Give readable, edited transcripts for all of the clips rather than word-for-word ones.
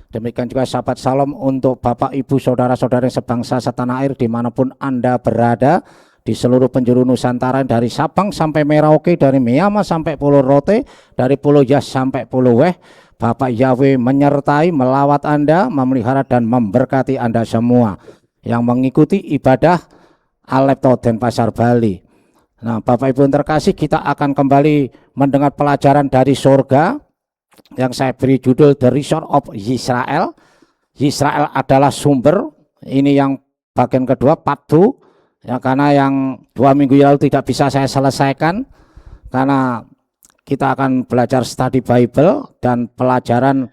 Demikian juga sahabat salam untuk Bapak, Ibu, Saudara-saudara yang sebangsa setanah air dimanapun Anda berada, di seluruh penjuru Nusantara, dari Sabang sampai Merauke, dari Myanmar sampai Pulau Rote, dari Pulau Yas sampai Pulau Weh. Bapak Yahweh menyertai, melawat Anda, memelihara dan memberkati Anda semua yang mengikuti ibadah Alepto Denpasar Bali. Nah, Bapak Ibu yang terkasih, kita akan kembali mendengar pelajaran dari surga yang saya beri judul The Resource of Israel. Israel adalah sumber. Ini yang bagian kedua, part 2. Ya, karena yang 2 minggu lalu tidak bisa saya selesaikan karena kita akan belajar study Bible dan pelajaran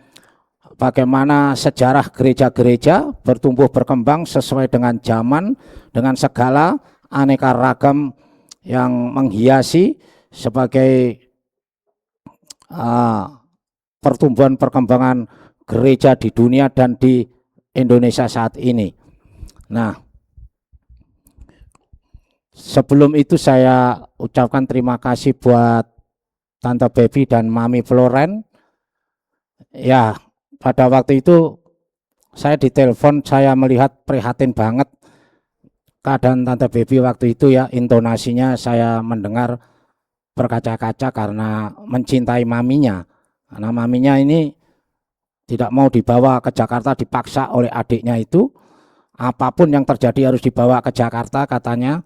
bagaimana sejarah gereja-gereja bertumbuh berkembang sesuai dengan zaman, dengan segala aneka ragam yang menghiasi sebagai pertumbuhan perkembangan gereja di dunia dan di Indonesia saat ini. Nah, sebelum itu saya ucapkan terima kasih buat Tante Baby dan Mami Floren. Ya, pada waktu itu saya ditelepon, saya melihat prihatin banget keadaan Tante Baby waktu itu ya, intonasinya saya mendengar berkaca-kaca karena mencintai maminya. Karena maminya ini tidak mau dibawa ke Jakarta, dipaksa oleh adiknya itu. Apapun yang terjadi harus dibawa ke Jakarta katanya.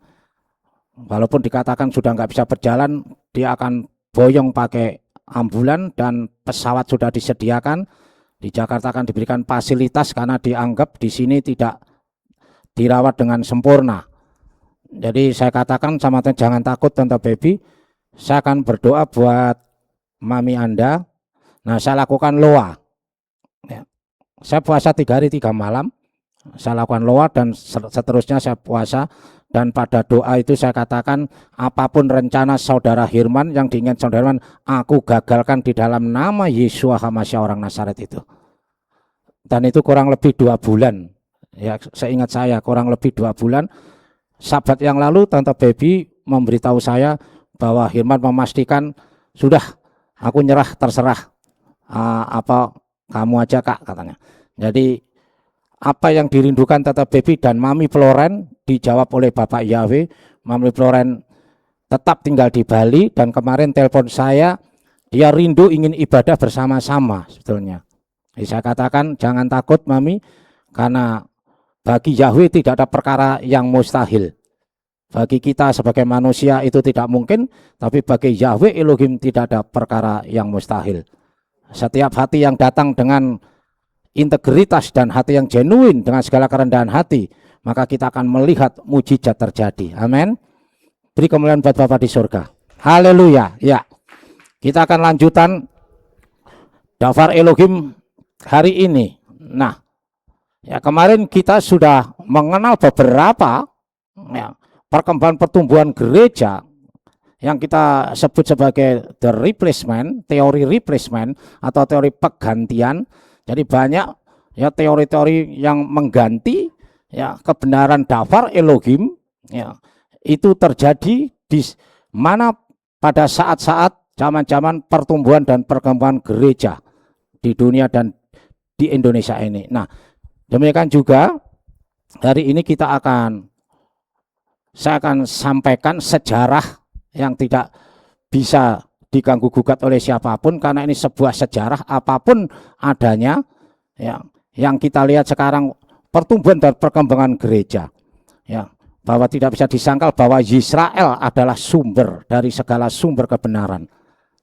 Walaupun dikatakan sudah nggak bisa berjalan, dia akan boyong pakai ambulan dan pesawat sudah disediakan. Di Jakarta akan diberikan fasilitas karena dianggap di sini tidak dirawat dengan sempurna. Jadi saya katakan sama Tante, jangan takut Tante Baby, saya akan berdoa buat mami Anda. Nah, saya lakukan loa. Ya. Saya puasa 3 hari 3 malam. Saya lakukan loa dan seterusnya saya puasa. Dan pada doa itu saya katakan, apapun rencana saudara Hirman yang diingat saudara Hirman, aku gagalkan di dalam nama Yesua HaMashiach orang Nazaret itu. Dan itu kurang lebih 2 bulan. Ya, seingat saya kurang lebih 2 bulan. Sabat yang lalu Tante Baby memberitahu saya bahwa Hirman memastikan, sudah aku nyerah, terserah. Apa kamu aja Kak katanya. Jadi apa yang dirindukan Tante Baby dan Mami Floren dijawab oleh Bapak Yahweh. Mami Floren tetap tinggal di Bali dan kemarin telepon saya, dia rindu ingin ibadah bersama-sama sebetulnya. Jadi saya katakan jangan takut Mami, karena bagi Yahweh tidak ada perkara yang mustahil. Bagi kita sebagai manusia itu tidak mungkin, tapi bagi Yahweh Elohim tidak ada perkara yang mustahil. Setiap hati yang datang dengan integritas dan hati yang genuine dengan segala kerendahan hati, maka kita akan melihat mujizat terjadi. Amin. Beri kemuliaan buat Bapa di surga. Haleluya. Ya, kita akan lanjutan Dafar Elohim hari ini. Nah, ya kemarin kita sudah mengenal beberapa ya, perkembangan pertumbuhan gereja yang kita sebut sebagai the replacement, teori replacement atau teori penggantian. Jadi banyak ya teori-teori yang mengganti ya kebenaran Dafar Elohim ya, itu terjadi di mana pada saat-saat zaman-zaman pertumbuhan dan perkembangan gereja di dunia dan di Indonesia ini. Nah, demikian juga hari ini saya akan sampaikan sejarah yang tidak bisa diganggu gugat oleh siapapun, karena ini sebuah sejarah apapun adanya ya, yang kita lihat sekarang pertumbuhan dan perkembangan gereja ya, bahwa tidak bisa disangkal bahwa Israel adalah sumber dari segala sumber kebenaran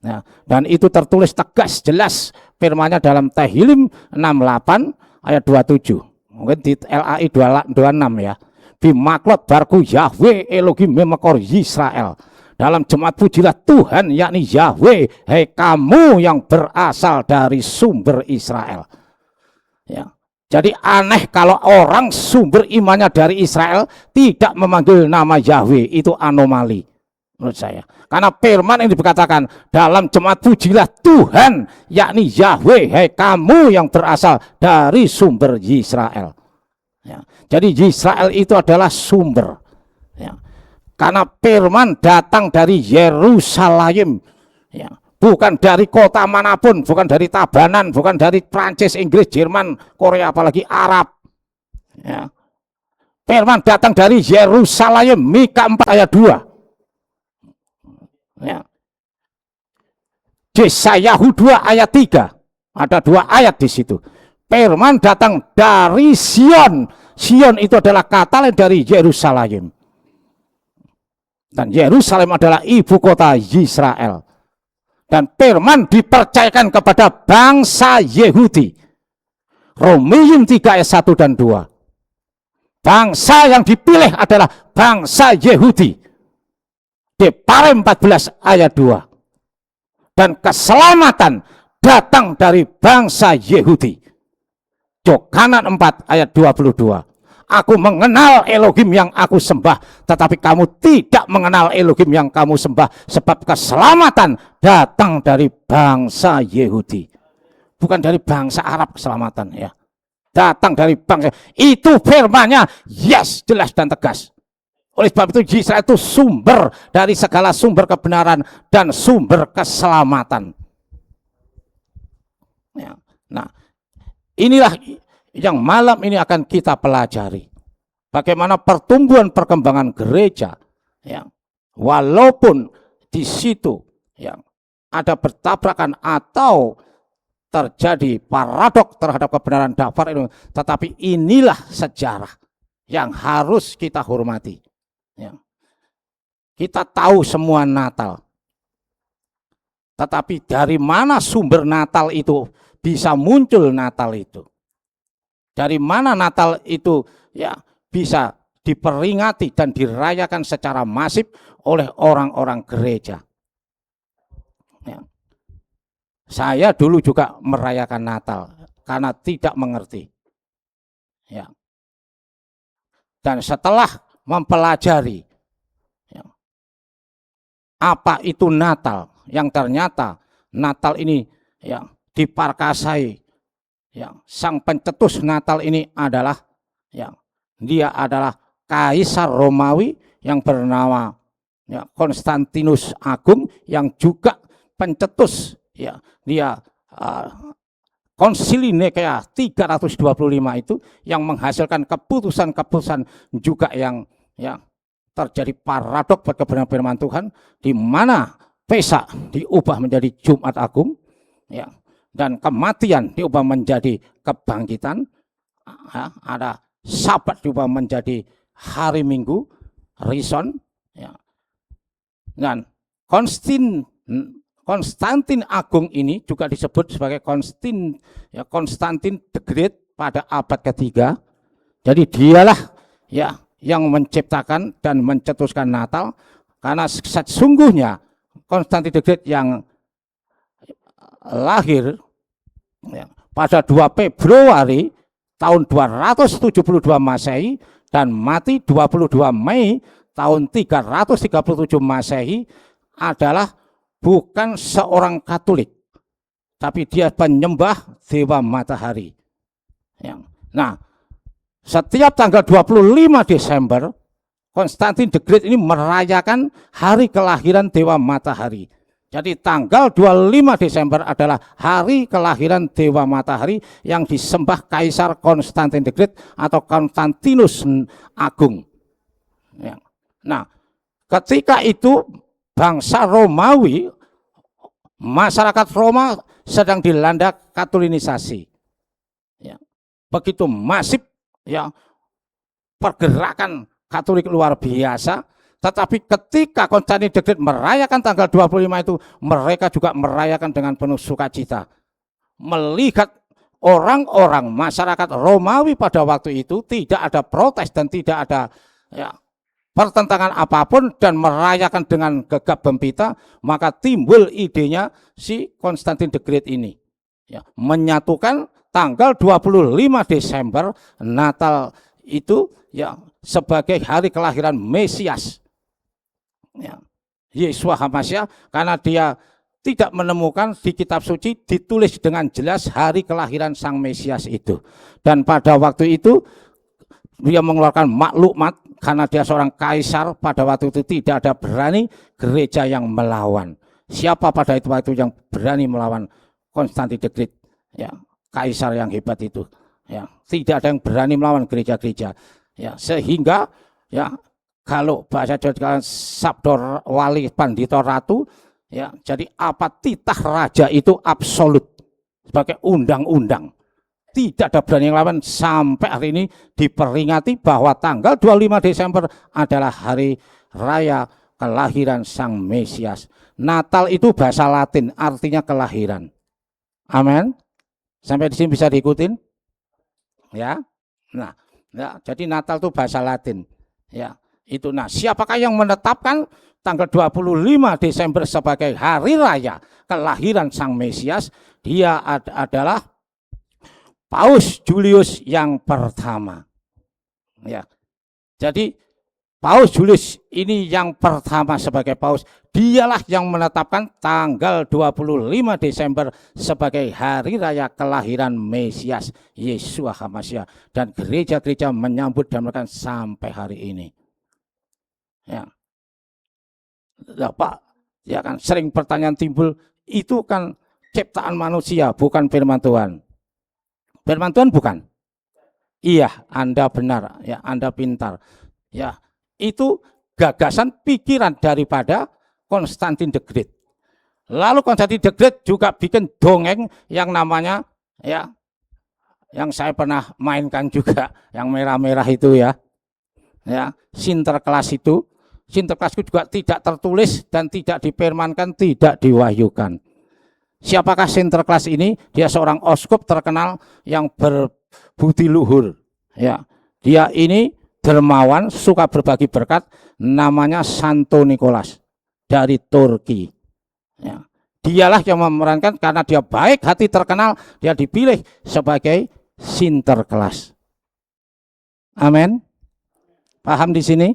ya, dan itu tertulis tegas jelas firman-Nya dalam Tehillim 68 ayat 27, mungkin di LAI 26 ya, bimaklot barku Yahweh Elohim memekor Israel. Dalam jemaat pujilah Tuhan, yakni Yahweh, hei kamu yang berasal dari sumber Israel. Ya. Jadi aneh kalau orang sumber imannya dari Israel tidak memanggil nama Yahweh, itu anomali menurut saya. Karena firman yang dikatakan dalam jemaat pujilah Tuhan, yakni Yahweh, hei kamu yang berasal dari sumber Israel. Ya. Jadi Israel itu adalah sumber. Ya. Karena firman datang dari Yerusalem ya, bukan dari kota manapun, bukan dari Tabanan, bukan dari Prancis, Inggris, Jerman, Korea, apalagi Arab. Ya. Firman datang dari Yerusalem, Mika 4 ayat 2. Ya. Yesayahu 2 ayat 3. Ada 2 ayat di situ. Firman datang dari Sion. Sion itu adalah kata lain dari Yerusalem. Dan Yerusalem adalah ibu kota Israel. Dan firman dipercayakan kepada bangsa Yehudi. Romeum 3 ayat 1 dan 2. Bangsa yang dipilih adalah bangsa Yehudi. Deparem 14 ayat 2. Dan keselamatan datang dari bangsa Yehudi. Yohanan 4 ayat 22. Aku mengenal Elohim yang aku sembah, tetapi kamu tidak mengenal Elohim yang kamu sembah, sebab keselamatan datang dari bangsa Yehudi, bukan dari bangsa Arab. Keselamatan ya datang dari bangsa. Itu firman-Nya, yes, jelas dan tegas. Oleh sebab itu Israel itu sumber dari segala sumber kebenaran dan sumber keselamatan. Ya. Nah, inilah yang malam ini akan kita pelajari. Bagaimana pertumbuhan perkembangan gereja, ya, walaupun di situ ya, ada bertabrakan atau terjadi paradok terhadap kebenaran dasar itu, tetapi inilah sejarah yang harus kita hormati. Ya. Kita tahu semua Natal, tetapi dari mana sumber Natal itu bisa muncul Natal itu? Dari mana Natal itu ya bisa diperingati dan dirayakan secara masif oleh orang-orang gereja? Ya. Saya dulu juga merayakan Natal karena tidak mengerti. Ya. Dan setelah mempelajari ya, apa itu Natal, yang ternyata Natal ini ya diparkasai. Ya, sang pencetus Natal ini adalah ya, dia adalah kaisar Romawi yang bernama ya, Konstantinus Agung, yang juga pencetus ya, dia Konsili Nikea 325 itu yang menghasilkan keputusan-keputusan juga yang ya, terjadi paradok pada kebenaran firman Tuhan, di mana Pesak diubah menjadi Jumat Agung ya, dan kematian diubah menjadi kebangkitan, ada Sabat diubah menjadi hari Minggu, Rison, ya. Dan Konstantin Agung ini juga disebut sebagai Konstantin the Great pada abad ketiga. Jadi dialah ya yang menciptakan dan mencetuskan Natal, karena sesungguhnya Konstantin the Great yang lahir ya, pada 2 Februari tahun 272 Masehi dan mati 22 Mei tahun 337 Masehi, adalah bukan seorang Katolik, tapi dia penyembah dewa matahari. Ya. Nah, setiap tanggal 25 Desember, Konstantin the Great ini merayakan hari kelahiran dewa matahari. Jadi tanggal 25 Desember adalah hari kelahiran dewa matahari yang disembah Kaisar Konstantin the Great atau Konstantinus Agung. Ya. Nah, ketika itu bangsa Romawi, masyarakat Roma sedang dilanda Katolinisasi. Ya. Begitu masif ya pergerakan Katolik luar biasa. Tetapi ketika Konstantin the Great merayakan tanggal 25 itu, mereka juga merayakan dengan penuh sukacita. Melihat orang-orang masyarakat Romawi pada waktu itu tidak ada protes dan tidak ada ya, pertentangan apapun, dan merayakan dengan gegap gempita, maka timbul idenya si Konstantin the Great ini. Ya, menyatukan tanggal 25 Desember Natal itu ya sebagai hari kelahiran Mesias. Ya, Yeshua HaMashiach, karena dia tidak menemukan di kitab suci ditulis dengan jelas hari kelahiran sang Mesias itu. Dan pada waktu itu dia mengeluarkan maklumat, karena dia seorang kaisar pada waktu itu tidak ada berani gereja yang melawan. Siapa pada waktu yang berani melawan Konstantin the Great, ya, kaisar yang hebat itu, ya, tidak ada yang berani melawan gereja-gereja, ya, sehingga ya kalau bahasa Jawa sabdor wali pandito ratu, ya, jadi apa titah raja itu absolut sebagai undang-undang. Tidak ada berani yang lawan sampai hari ini diperingati bahwa tanggal 25 Desember adalah hari raya kelahiran Sang Mesias. Natal itu bahasa Latin, artinya kelahiran. Amin. Sampai di sini bisa diikutin? Ya. Nah, ya, jadi Natal itu bahasa Latin. Ya, itu. Nah, siapakah yang menetapkan tanggal 25 Desember sebagai hari raya kelahiran Sang Mesias? Dia adalah Paus Julius yang pertama. Ya. Jadi Paus Julius ini yang pertama sebagai paus, dialah yang menetapkan tanggal 25 Desember sebagai hari raya kelahiran Mesias Yeshua HaMashiach, dan gereja-gereja menyambut dan merayakan sampai hari ini. Ya. Ya, Pak, ya kan sering pertanyaan timbul, itu kan ciptaan manusia, bukan firman Tuhan. Firman Tuhan bukan? Iya, Anda benar, ya, Anda pintar. Ya, itu gagasan pikiran daripada Konstantin the Great. Lalu Konstantin the Great juga bikin dongeng yang namanya, ya, yang saya pernah mainkan juga, yang merah-merah itu, ya. Ya, Sinterklas itu. Sinterklas itu juga tidak tertulis dan tidak difirmankan, tidak diwahyukan. Siapakah Sinterklas ini? Dia seorang uskup terkenal yang berbudi luhur. Ya, dia ini dermawan, suka berbagi berkat, namanya Santo Nikolas dari Turki. Ya, dialah yang memerankan, karena dia baik hati, terkenal, dia dipilih sebagai Sinterklas. Amin. Paham di sini?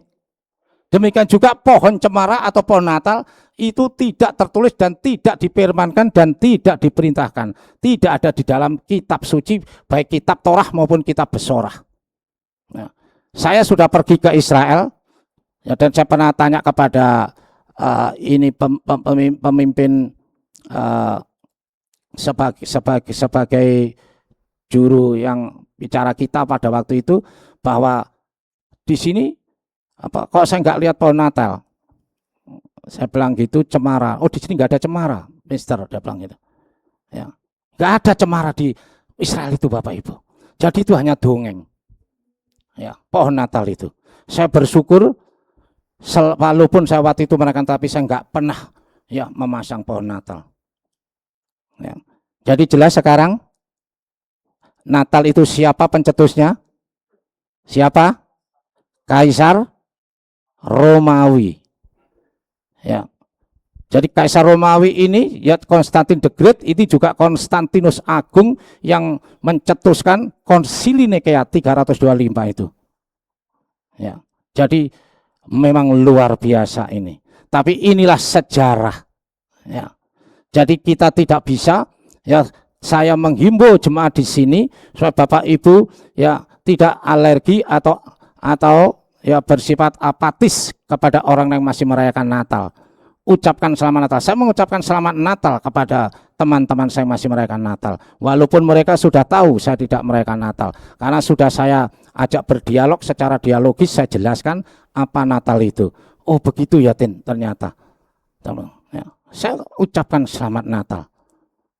Demikian juga pohon cemara atau pohon Natal itu tidak tertulis dan tidak difirmankan dan tidak diperintahkan. Tidak ada di dalam kitab suci, baik kitab Torah maupun kitab Besorah. Nah, saya sudah pergi ke Israel, ya, dan saya pernah tanya kepada ini pemimpin sebagai juru yang bicara kita pada waktu itu, bahwa di sini apa kok saya nggak lihat pohon Natal? Saya bilang gitu, cemara. Oh, di sini nggak ada cemara, Mister. Dia bilang gitu. Ya, nggak ada cemara di Israel itu, Bapak Ibu. Jadi itu hanya dongeng. Ya, pohon Natal itu. Saya bersyukur, walaupun saya waktu itu merayakan, tapi saya nggak pernah, ya, memasang pohon Natal. Ya. Jadi jelas sekarang Natal itu siapa pencetusnya? Siapa? Kaisar Romawi. Ya. Jadi Kaisar Romawi ini, ya, Konstantin the Great, ini juga Konstantinus Agung yang mencetuskan Konsili Nikea 325 itu. Ya. Jadi memang luar biasa ini. Tapi inilah sejarah. Ya. Jadi kita tidak bisa, ya, saya menghimbau jemaat di sini supaya Bapak Ibu, ya, tidak alergi atau ya bersifat apatis kepada orang yang masih merayakan Natal. Ucapkan selamat Natal. Saya mengucapkan selamat Natal kepada teman-teman saya yang masih merayakan Natal. Walaupun mereka sudah tahu saya tidak merayakan Natal. Karena sudah saya ajak berdialog secara dialogis, saya jelaskan apa Natal itu. Oh begitu ya, Tin, ternyata. Ya, saya ucapkan selamat Natal.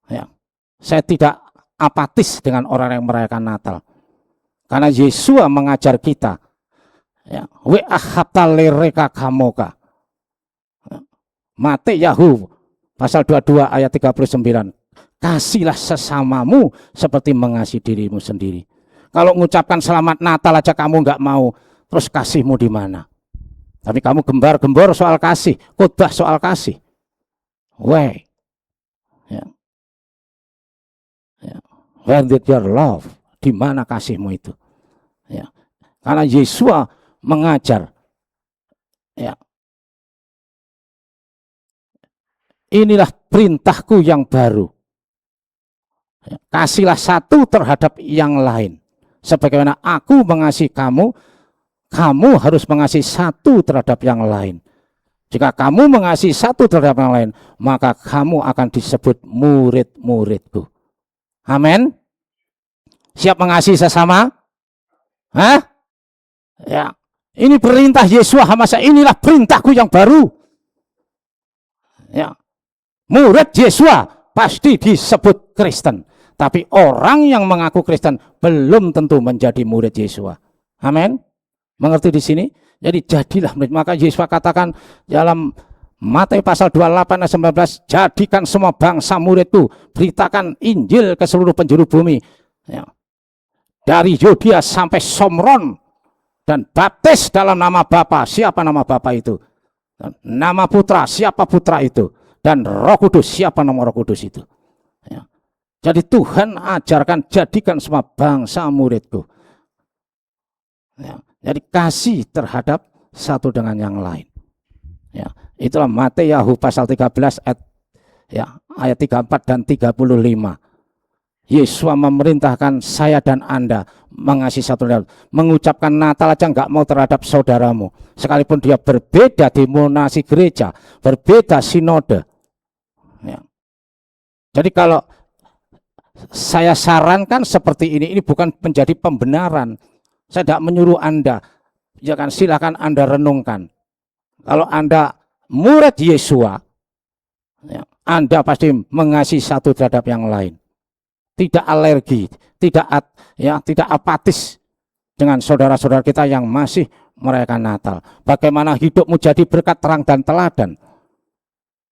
Ya, saya tidak apatis dengan orang yang merayakan Natal. Karena Yesua mengajar kita, ya, we ahabta lereka kamoka. Mate Yahu pasal 22 ayat 39. Kasihlah sesamamu seperti mengasihi dirimu sendiri. Kalau mengucapkan selamat Natal aja kamu nggak mau, terus kasihmu di mana? Tapi kamu gembar-gembor soal kasih, khotbah soal kasih. Why? Ya. Ya. Where did your love? Di mana kasihmu itu? Ya. Karena Yesua mengajar, ya, inilah perintahku yang baru. Ya, kasihlah satu terhadap yang lain. Sebagaimana aku mengasihi kamu, kamu harus mengasihi satu terhadap yang lain. Jika kamu mengasihi satu terhadap yang lain, maka kamu akan disebut murid-muridku. Amin. Siap mengasihi sesama? Hah? Ya. Ini perintah Yesus, masa inilah perintahku yang baru. Ya. Murid Yesus pasti disebut Kristen. Tapi orang yang mengaku Kristen belum tentu menjadi murid Yesus. Amin. Mengerti di sini? Jadi jadilah murid. Maka Yesus katakan dalam Matius pasal 28 ayat 19, jadikan semua bangsa muridku, beritakan Injil ke seluruh penjuru bumi. Ya. Dari Yudea sampai Somron, dan baptis dalam nama Bapa. Siapa nama Bapa itu? Nama Putra, siapa Putra itu? Dan Roh Kudus, siapa nama Roh Kudus itu? Ya. Jadi Tuhan ajarkan jadikan semua bangsa muridku. Ya. Jadi kasih terhadap satu dengan yang lain. Ya. Itulah Matius pasal 13 ayat 34 dan 35. Yesus memerintahkan saya dan Anda mengasihi satu dan lain. Mengucapkan Natal aja nggak mau terhadap saudaramu, sekalipun dia berbeda denominasi gereja, berbeda sinode. Ya. Jadi kalau saya sarankan seperti ini bukan menjadi pembenaran. Saya tidak menyuruh Anda, ya kan, silakan Anda renungkan. Kalau Anda murid Yesus, ya, Anda pasti mengasihi satu terhadap yang lain. Tidak alergi, tidak apatis dengan saudara-saudara kita yang masih merayakan Natal. Bagaimana hidupmu jadi berkat terang dan teladan.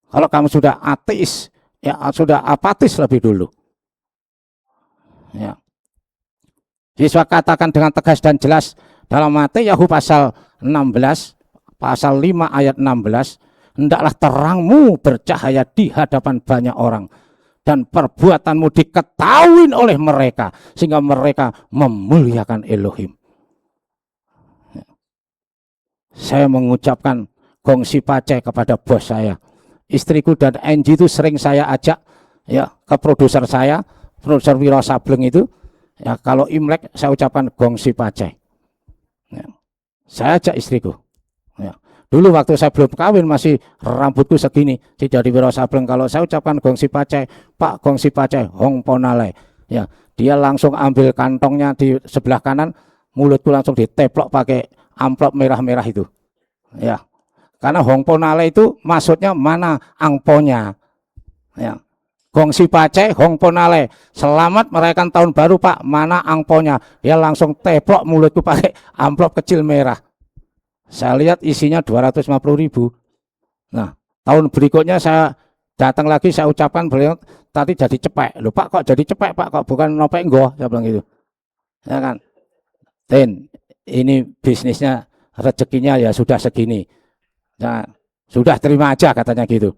Kalau kamu sudah ateis, ya sudah apatis lebih dulu. Ya. Yesus katakan dengan tegas dan jelas dalam Matius pasal 16, pasal 5 ayat 16, hendaklah terangmu bercahaya di hadapan banyak orang, dan perbuatanmu diketahui oleh mereka, sehingga mereka memuliakan Elohim. Saya mengucapkan gongsi pacai kepada bos saya. Istriku dan Angie itu sering saya ajak ya ke produser saya, produser Wiro Sableng itu. Ya, kalau Imlek saya ucapkan gongsi pacai. Ya, saya ajak istriku. Ya. Dulu waktu saya belum kawin masih rambutku segini, tidak di Wiro Sableng. Kalau saya ucapkan gongsi pacai, Pak gongsi pacai, Hong Ponale. Ya, dia langsung ambil kantongnya di sebelah kanan, mulutku langsung diteplok pakai amplop merah-merah itu. Ya, karena Hong Ponale itu maksudnya mana angponya. Ya, gongsi pacai, Hong Ponale, selamat merayakan tahun baru Pak, mana angponya. Dia langsung teplok mulutku pakai amplop kecil merah. Saya lihat isinya 250.000. Nah, tahun berikutnya saya datang lagi, saya ucapkan beliau tadi jadi cepek. Loh Pak, kok jadi cepek Pak, kok bukan nopek nggoh, saya bilang gitu. Ya kan. Ten, ini bisnisnya rezekinya ya sudah segini. Nah, sudah terima aja katanya gitu.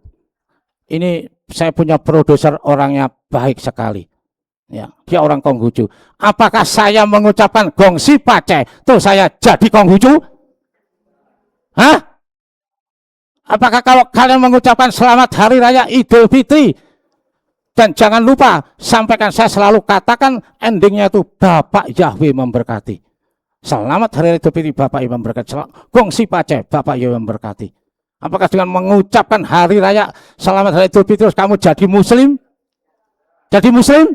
Ini saya punya produser orangnya baik sekali. Ya, dia orang Konghucu. Apakah saya mengucapkan gongsi pacai terus saya jadi Konghucu? Hah? Apakah kalau kalian mengucapkan selamat hari raya Idul Fitri, dan jangan lupa sampaikan, saya selalu katakan endingnya itu Bapak Yahweh memberkati. Selamat hari raya Idul Fitri, Bapak Yahweh memberkati. Gongsi pacai, Bapak Yahweh memberkati. Apakah dengan mengucapkan hari raya selamat hari Idul Fitri terus kamu jadi muslim? Jadi muslim?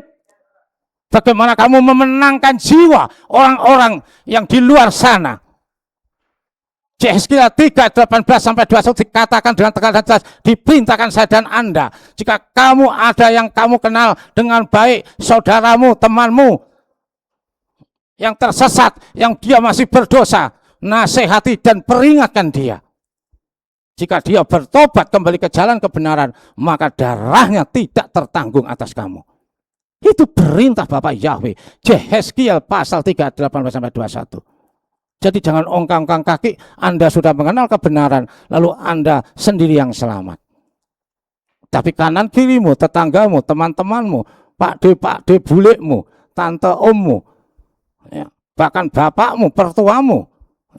Bagaimana kamu memenangkan jiwa orang-orang yang di luar sana? Yehezkiel 3:18-21 dikatakan dengan tegas dan jelas, diperintahkan saya dan Anda, jika kamu ada yang kamu kenal dengan baik, saudaramu, temanmu yang tersesat, yang dia masih berdosa, nasihati dan peringatkan dia. Jika dia bertobat kembali ke jalan kebenaran, maka darahnya tidak tertanggung atas kamu. Itu perintah Bapak Yahweh. Yehezkiel pasal 3:18-21. Jadi jangan ongkang-ongkang kaki, Anda sudah mengenal kebenaran, lalu Anda sendiri yang selamat. Tapi kanan kirimu, tetanggamu, teman-temanmu, Pak D, bulekmu, tante ommu, ya, bahkan bapakmu, pertuamu,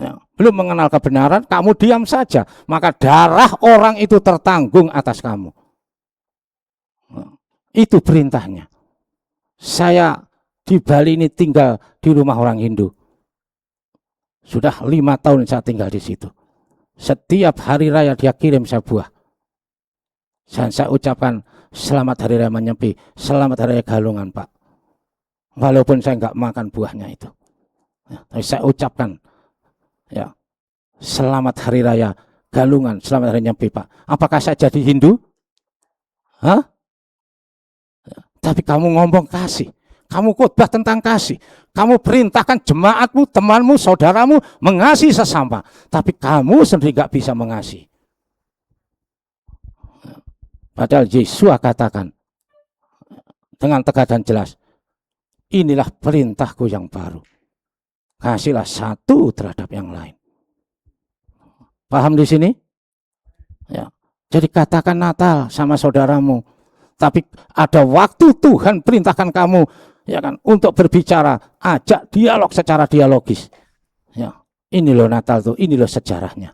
ya, belum mengenal kebenaran, kamu diam saja, maka darah orang itu tertanggung atas kamu. Itu perintahnya. Saya di Bali ini tinggal di rumah orang Hindu. Sudah 5 tahun saya tinggal di situ. Setiap hari raya dia kirim sebuah. Dan saya ucapkan selamat hari raya menyepi, selamat hari raya Galungan, Pak. Walaupun saya nggak makan buahnya itu. Tapi saya ucapkan, ya, selamat hari raya Galungan, selamat hari nyepi, Pak. Apakah saya jadi Hindu? Hah? Tapi kamu ngomong kasih. Kamu khotbah tentang kasih. Kamu perintahkan jemaatmu, temanmu, saudaramu mengasihi sesama. Tapi kamu sendiri gak bisa mengasihi. Padahal Yesus katakan dengan tegas dan jelas, inilah perintahku yang baru. Kasihlah satu terhadap yang lain. Paham di sini? Ya. Jadi katakan Natal sama saudaramu. Tapi ada waktu Tuhan perintahkan kamu, ya kan, untuk berbicara, ajak dialog secara dialogis. Ya, ini loh Natal tuh, ini loh sejarahnya.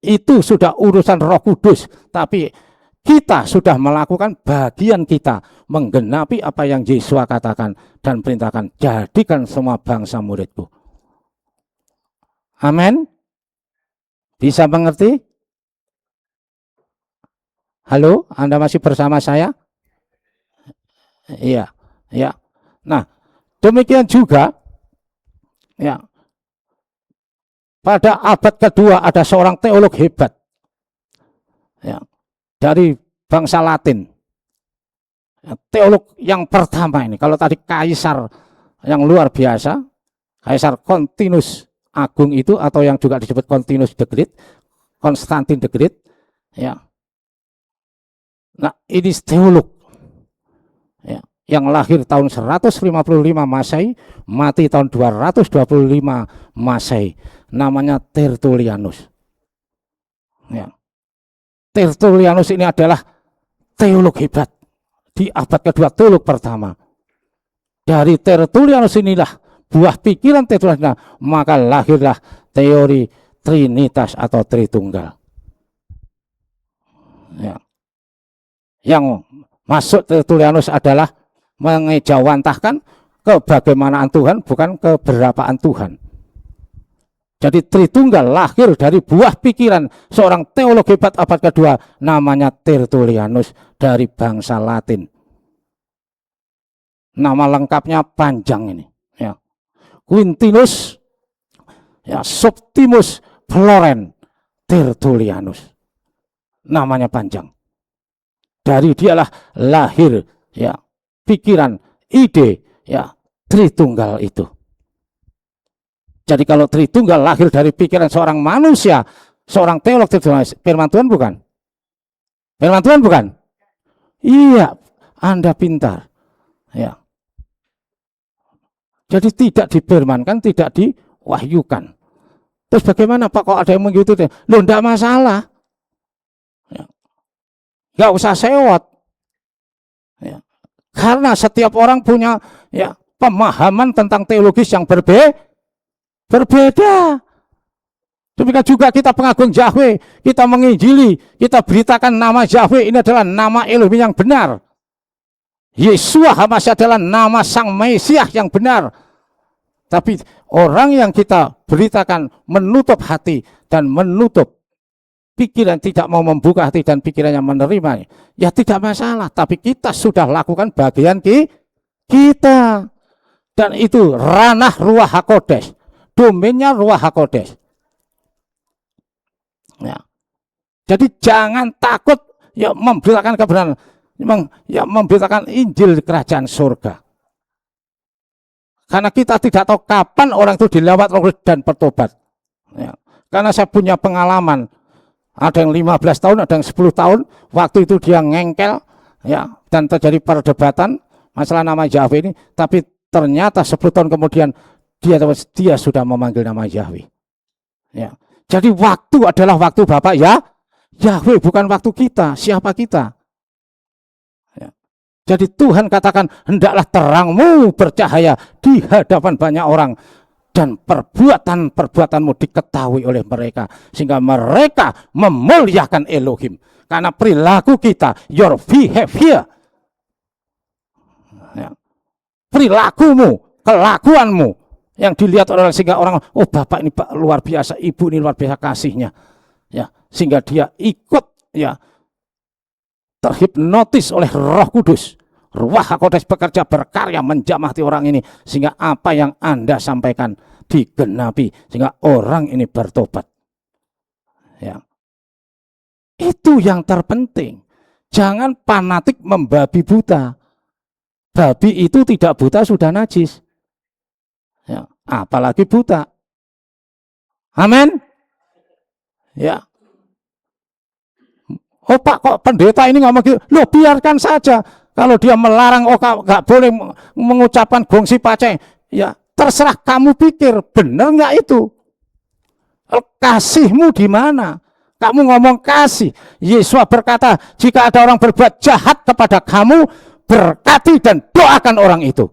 Itu sudah urusan Roh Kudus, tapi kita sudah melakukan bagian kita menggenapi apa yang Yesus katakan dan perintahkan, jadikan semua bangsa muridku. Amin. Bisa mengerti? Halo, Anda masih bersama saya? Iya, ya. Nah, demikian juga, ya, pada abad kedua ada seorang teolog hebat, ya, dari bangsa Latin. Ya, teolog yang pertama ini, kalau tadi kaisar yang luar biasa, Kaisar Kontinus Agung itu, atau yang juga disebut Kontinus the Great, Konstantin the Great, ya. Nah, ini teolog, ya, yang lahir tahun 155 Masehi, mati tahun 225 Masehi, namanya Tertullianus. Ya. Tertullianus ini adalah teolog hebat di abad kedua, teolog pertama. Dari Tertullianus inilah buah pikiran Tertullianus, maka lahirlah teori Trinitas atau Tritunggal. Ya. Yang masuk Tertullianus adalah mengejawantahkan kebagaimanaan Tuhan, bukan keberapaan Tuhan. Jadi Tritunggal lahir dari buah pikiran seorang teolog hebat abad kedua, namanya Tertullianus, dari bangsa Latin. Nama lengkapnya panjang ini, ya. Quintinus, ya, Septimus Florens Tertullianus. Namanya panjang. Dari dialah lahir, ya, pikiran, ide, ya, Tritunggal itu. Jadi kalau Tritunggal lahir dari pikiran seorang manusia, seorang teolog Tritunggal, firman Tuhan bukan? Firman Tuhan bukan? Iya, Anda pintar. Ya. Jadi tidak difirmankan, tidak diwahyukan. Terus bagaimana Pak, kok ada yang begitu? Loh, enggak masalah. Ya. Nggak usah sewot, ya. Karena setiap orang punya, ya, pemahaman tentang teologis yang berbeda. Demikian juga kita pengagung Yahweh, kita menginjili, kita beritakan nama Yahweh ini adalah nama Elohim yang benar. Yeshua HaMashiach adalah nama Sang Mesias yang benar. Tapi orang yang kita beritakan menutup hati dan menutup pikiran, tidak mau membuka hati dan pikirannya menerima, ya tidak masalah. Tapi kita sudah lakukan bagian kita. Dan itu ranah Ruach HaKodesh, domainnya Ruach HaKodesh. Ya. Jadi jangan takut, ya, memberitakan kebenaran, ya, memberitakan Injil kerajaan surga. Karena kita tidak tahu kapan orang itu dilawat Roh Kudus dan bertobat. Ya. Karena saya punya pengalaman. Ada yang 15 tahun, ada yang 10 tahun, waktu itu dia ngengkel, ya, dan terjadi perdebatan masalah nama Yahweh ini, tapi ternyata 10 tahun kemudian dia sudah memanggil nama Yahweh. Ya. Jadi waktu adalah waktu Bapak, ya, Yahweh, bukan waktu kita. Siapa kita? Ya. Jadi Tuhan katakan, hendaklah terangmu bercahaya di hadapan banyak orang, dan perbuatan-perbuatanmu diketahui oleh mereka, sehingga mereka memuliakan Elohim. Karena perilaku kita, your behavior, ya, perilakumu, kelakuanmu, yang dilihat oleh sehingga orang, oh bapak ini Pak luar biasa, ibu ini luar biasa kasihnya, ya, sehingga dia ikut, ya, terhipnotis oleh Roh Kudus. Ruah HaKodes bekerja berkarya menjamah hati orang ini sehingga apa yang Anda sampaikan digenapi sehingga orang ini bertobat. Ya. Itu yang terpenting. Jangan fanatik membabi buta. Babi itu tidak buta sudah najis. Ya, apalagi buta. Amin. Ya. Oh Pak, kok pendeta ini ngomong gitu? Loh, biarkan saja. Kalau dia melarang, oh nggak boleh mengucapkan gongsi paceng, ya terserah kamu pikir, benar nggak itu? Kasihmu di mana? Kamu ngomong kasih. Yesus berkata, jika ada orang berbuat jahat kepada kamu, berkati dan doakan orang itu.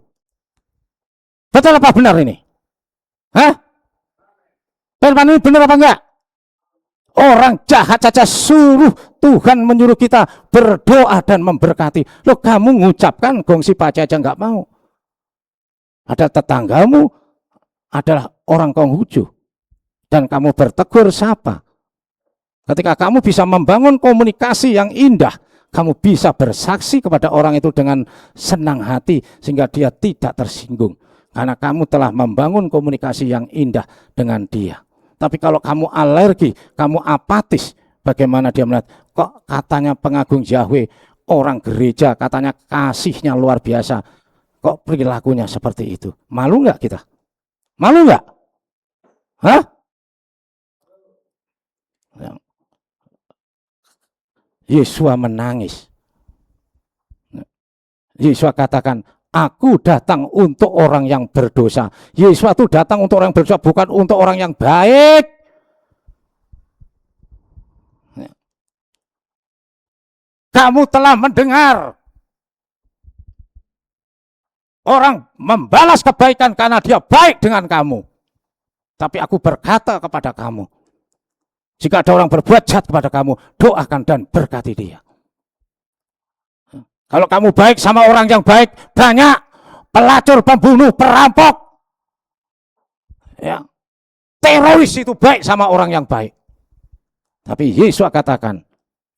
Betul apa benar ini? Hah? Firman ini benar apa enggak? Orang jahat saja suruh Tuhan menyuruh kita berdoa dan memberkati. Loh, kamu mengucapkan gongsi pace aja nggak mau. Ada tetanggamu adalah orang Konghucu dan kamu bertegur sapa. Ketika kamu bisa membangun komunikasi yang indah, kamu bisa bersaksi kepada orang itu dengan senang hati sehingga dia tidak tersinggung karena kamu telah membangun komunikasi yang indah dengan dia. Tapi kalau kamu alergi, kamu apatis, bagaimana dia melihat? Kok katanya pengagung Yahweh, orang gereja katanya kasihnya luar biasa. Kok perilakunya seperti itu? Malu nggak kita? Malu nggak? Hah? Yesus menangis. Yesus katakan, aku datang untuk orang yang berdosa. Yesus itu datang untuk orang yang berdosa, bukan untuk orang yang baik. Kamu telah mendengar orang membalas kebaikan karena dia baik dengan kamu. Tapi aku berkata kepada kamu, jika ada orang berbuat jahat kepada kamu, doakan dan berkati dia. Kalau kamu baik sama orang yang baik, banyak pelacur, pembunuh, perampok, ya, teroris itu baik sama orang yang baik. Tapi Yesus katakan,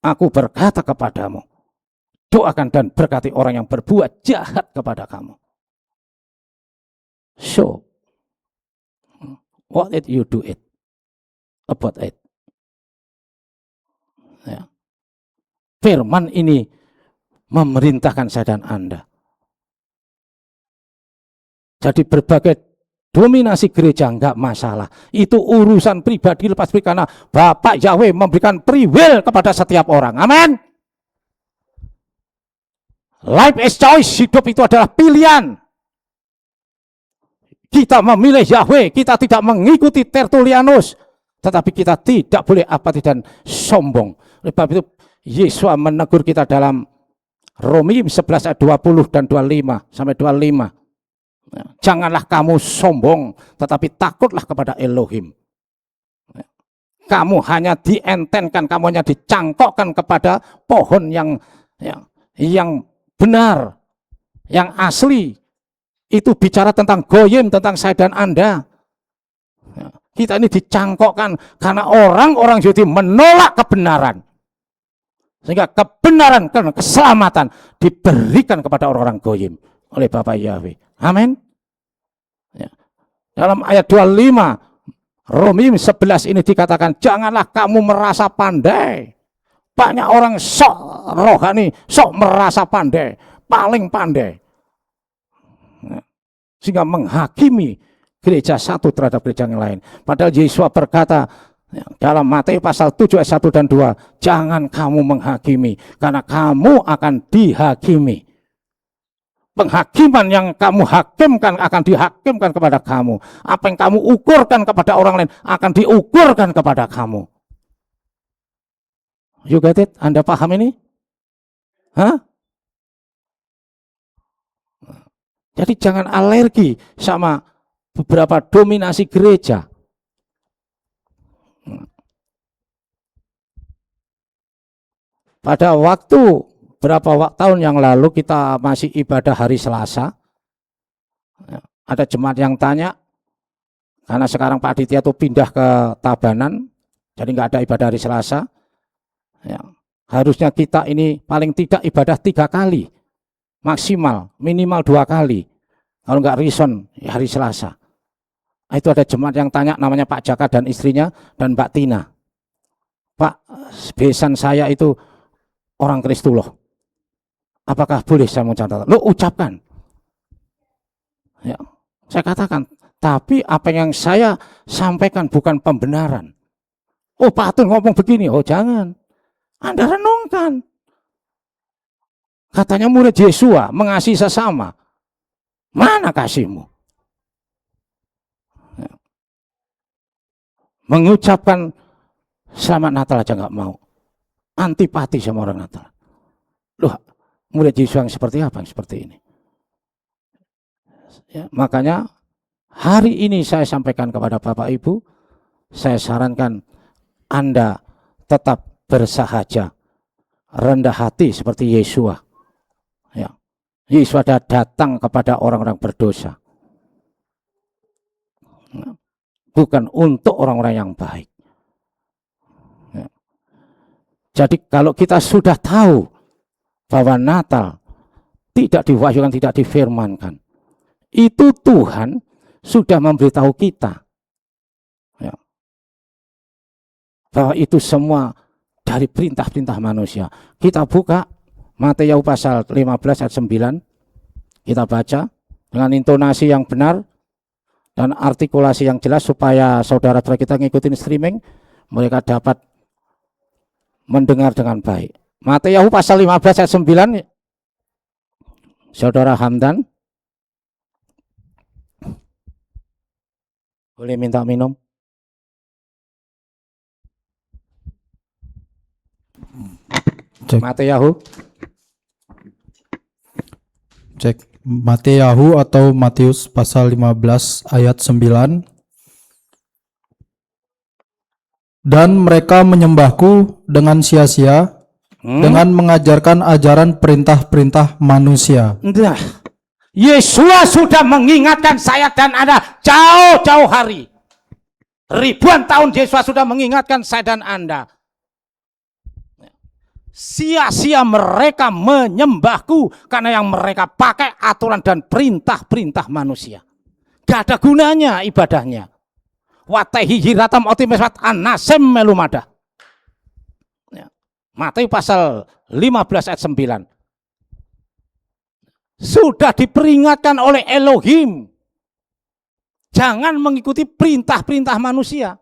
aku berkata kepadamu, doakan dan berkati orang yang berbuat jahat kepada kamu. So, what did you do it about it? Ya. Firman ini memerintahkan saya dan Anda. Jadi berbagai dominasi gereja enggak masalah. Itu urusan pribadi lepas karena Bapak Yahweh memberikan free will kepada setiap orang. Amin. Life is choice, hidup itu adalah pilihan. Kita memilih Yahweh, kita tidak mengikuti Tertullianus, tetapi kita tidak boleh apatis dan sombong. Oleh sebab itu Yesus menegur kita dalam Romi 11 ayat 20 dan 25 sampai 25. Janganlah kamu sombong, tetapi takutlah kepada Elohim. Kamu hanya dientenkan, kamu hanya dicangkokkan kepada pohon yang benar, yang asli. Itu bicara tentang goyim, tentang saya dan Anda. Kita ini dicangkokkan karena orang-orang Yahudi menolak kebenaran. Sehingga kebenaran dan keselamatan diberikan kepada orang-orang goyim oleh Bapak Yahweh. Amin. Ya. Dalam ayat 25 Romi 11 ini dikatakan, janganlah kamu merasa pandai. Banyak orang sok rohani, sok merasa pandai, paling pandai. Ya. Sehingga menghakimi gereja satu terhadap gereja yang lain. Padahal Yesus berkata dalam Matius pasal 7 ayat 1 dan 2, jangan kamu menghakimi, karena kamu akan dihakimi. Penghakiman yang kamu hakimkan akan dihakimkan kepada kamu. Apa yang kamu ukurkan kepada orang lain akan diukurkan kepada kamu. You get it? Anda paham ini? Hah? Jadi jangan alergi sama beberapa dominasi gereja. Pada waktu berapa tahun yang lalu kita masih ibadah hari Selasa, ada jemaat yang tanya, Karena sekarang Pak Aditya tuh pindah ke Tabanan, jadi nggak ada ibadah hari Selasa. Ya. Harusnya kita ini paling tidak ibadah 3 kali, maksimal, minimal 2 kali. Kalau nggak rison, ya hari Selasa. Itu ada jemaat yang tanya, namanya Pak Jaka dan istrinya dan Mbak Tina. Pak, besan saya itu orang Kristullah. Apakah boleh saya mencatat? Lo ucapkan. Ya, saya katakan, tapi apa yang saya sampaikan bukan pembenaran. Oh, Pak Atun ngomong begini. Oh, jangan. Anda renungkan. Katanya murid Yesua mengasihi sesama. Mana kasihmu? Ya. Mengucapkan selamat Natal aja nggak mau. Antipati sama orang Natal. Loh, murid Yesus yang seperti apa yang seperti ini? Ya, makanya hari ini saya sampaikan kepada Bapak Ibu, saya sarankan Anda tetap bersahaja, rendah hati seperti Yesua. Ya. Yesus ada datang kepada orang-orang berdosa. Bukan untuk orang-orang yang baik. Ya. Jadi kalau kita sudah tahu bahwa Natal tidak diwahyukan, tidak difirmankan, itu Tuhan sudah memberitahu kita ya, bahwa itu semua dari perintah-perintah manusia. Kita buka Matius pasal 15 ayat 9, kita baca dengan intonasi yang benar dan artikulasi yang jelas supaya saudara-saudara kita ngikutin streaming, mereka dapat mendengar dengan baik. Matius pasal 15 ayat 9, Saudara Hamdan, boleh minta minum? Cek. Matius. Cek. Matius atau Matius pasal 15 ayat 9. Dan mereka menyembahku dengan sia-sia dengan mengajarkan ajaran perintah-perintah manusia. Nah, Yesua sudah mengingatkan saya dan Anda jauh-jauh hari. Ribuan tahun Yesua sudah mengingatkan saya dan Anda. Sia-sia mereka menyembahku karena yang mereka pakai aturan dan perintah-perintah manusia. Gak ada gunanya ibadahnya. Watehi hiratam otimiswat anasem melumada. Matius pasal 15 ayat 9. Sudah diperingatkan oleh Elohim. Jangan mengikuti perintah-perintah manusia.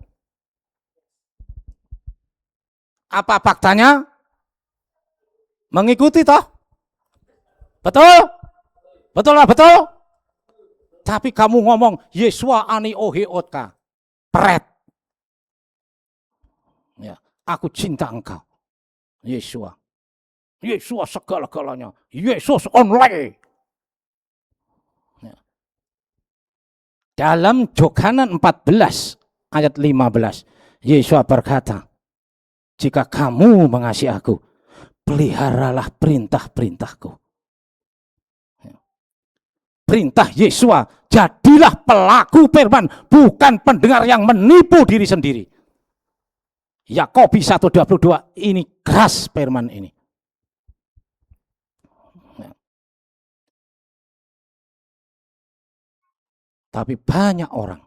Apa faktanya? Mengikuti toh? Betul? Betul lah, betul? Tapi kamu ngomong Yesua ani oheotka. Pret. Ya, aku cinta engkau. Yesua. Yesua segala-galanya. Yesus online. Ya. Dalam Yohanes 14 ayat 15, Yesua berkata, jika kamu mengasihi aku, peliharalah perintah-perintahku. Ya. Perintah Yesua, jadilah pelaku firman, bukan pendengar yang menipu diri sendiri. Yakobus 1:22, ini keras firman ini. Tapi banyak orang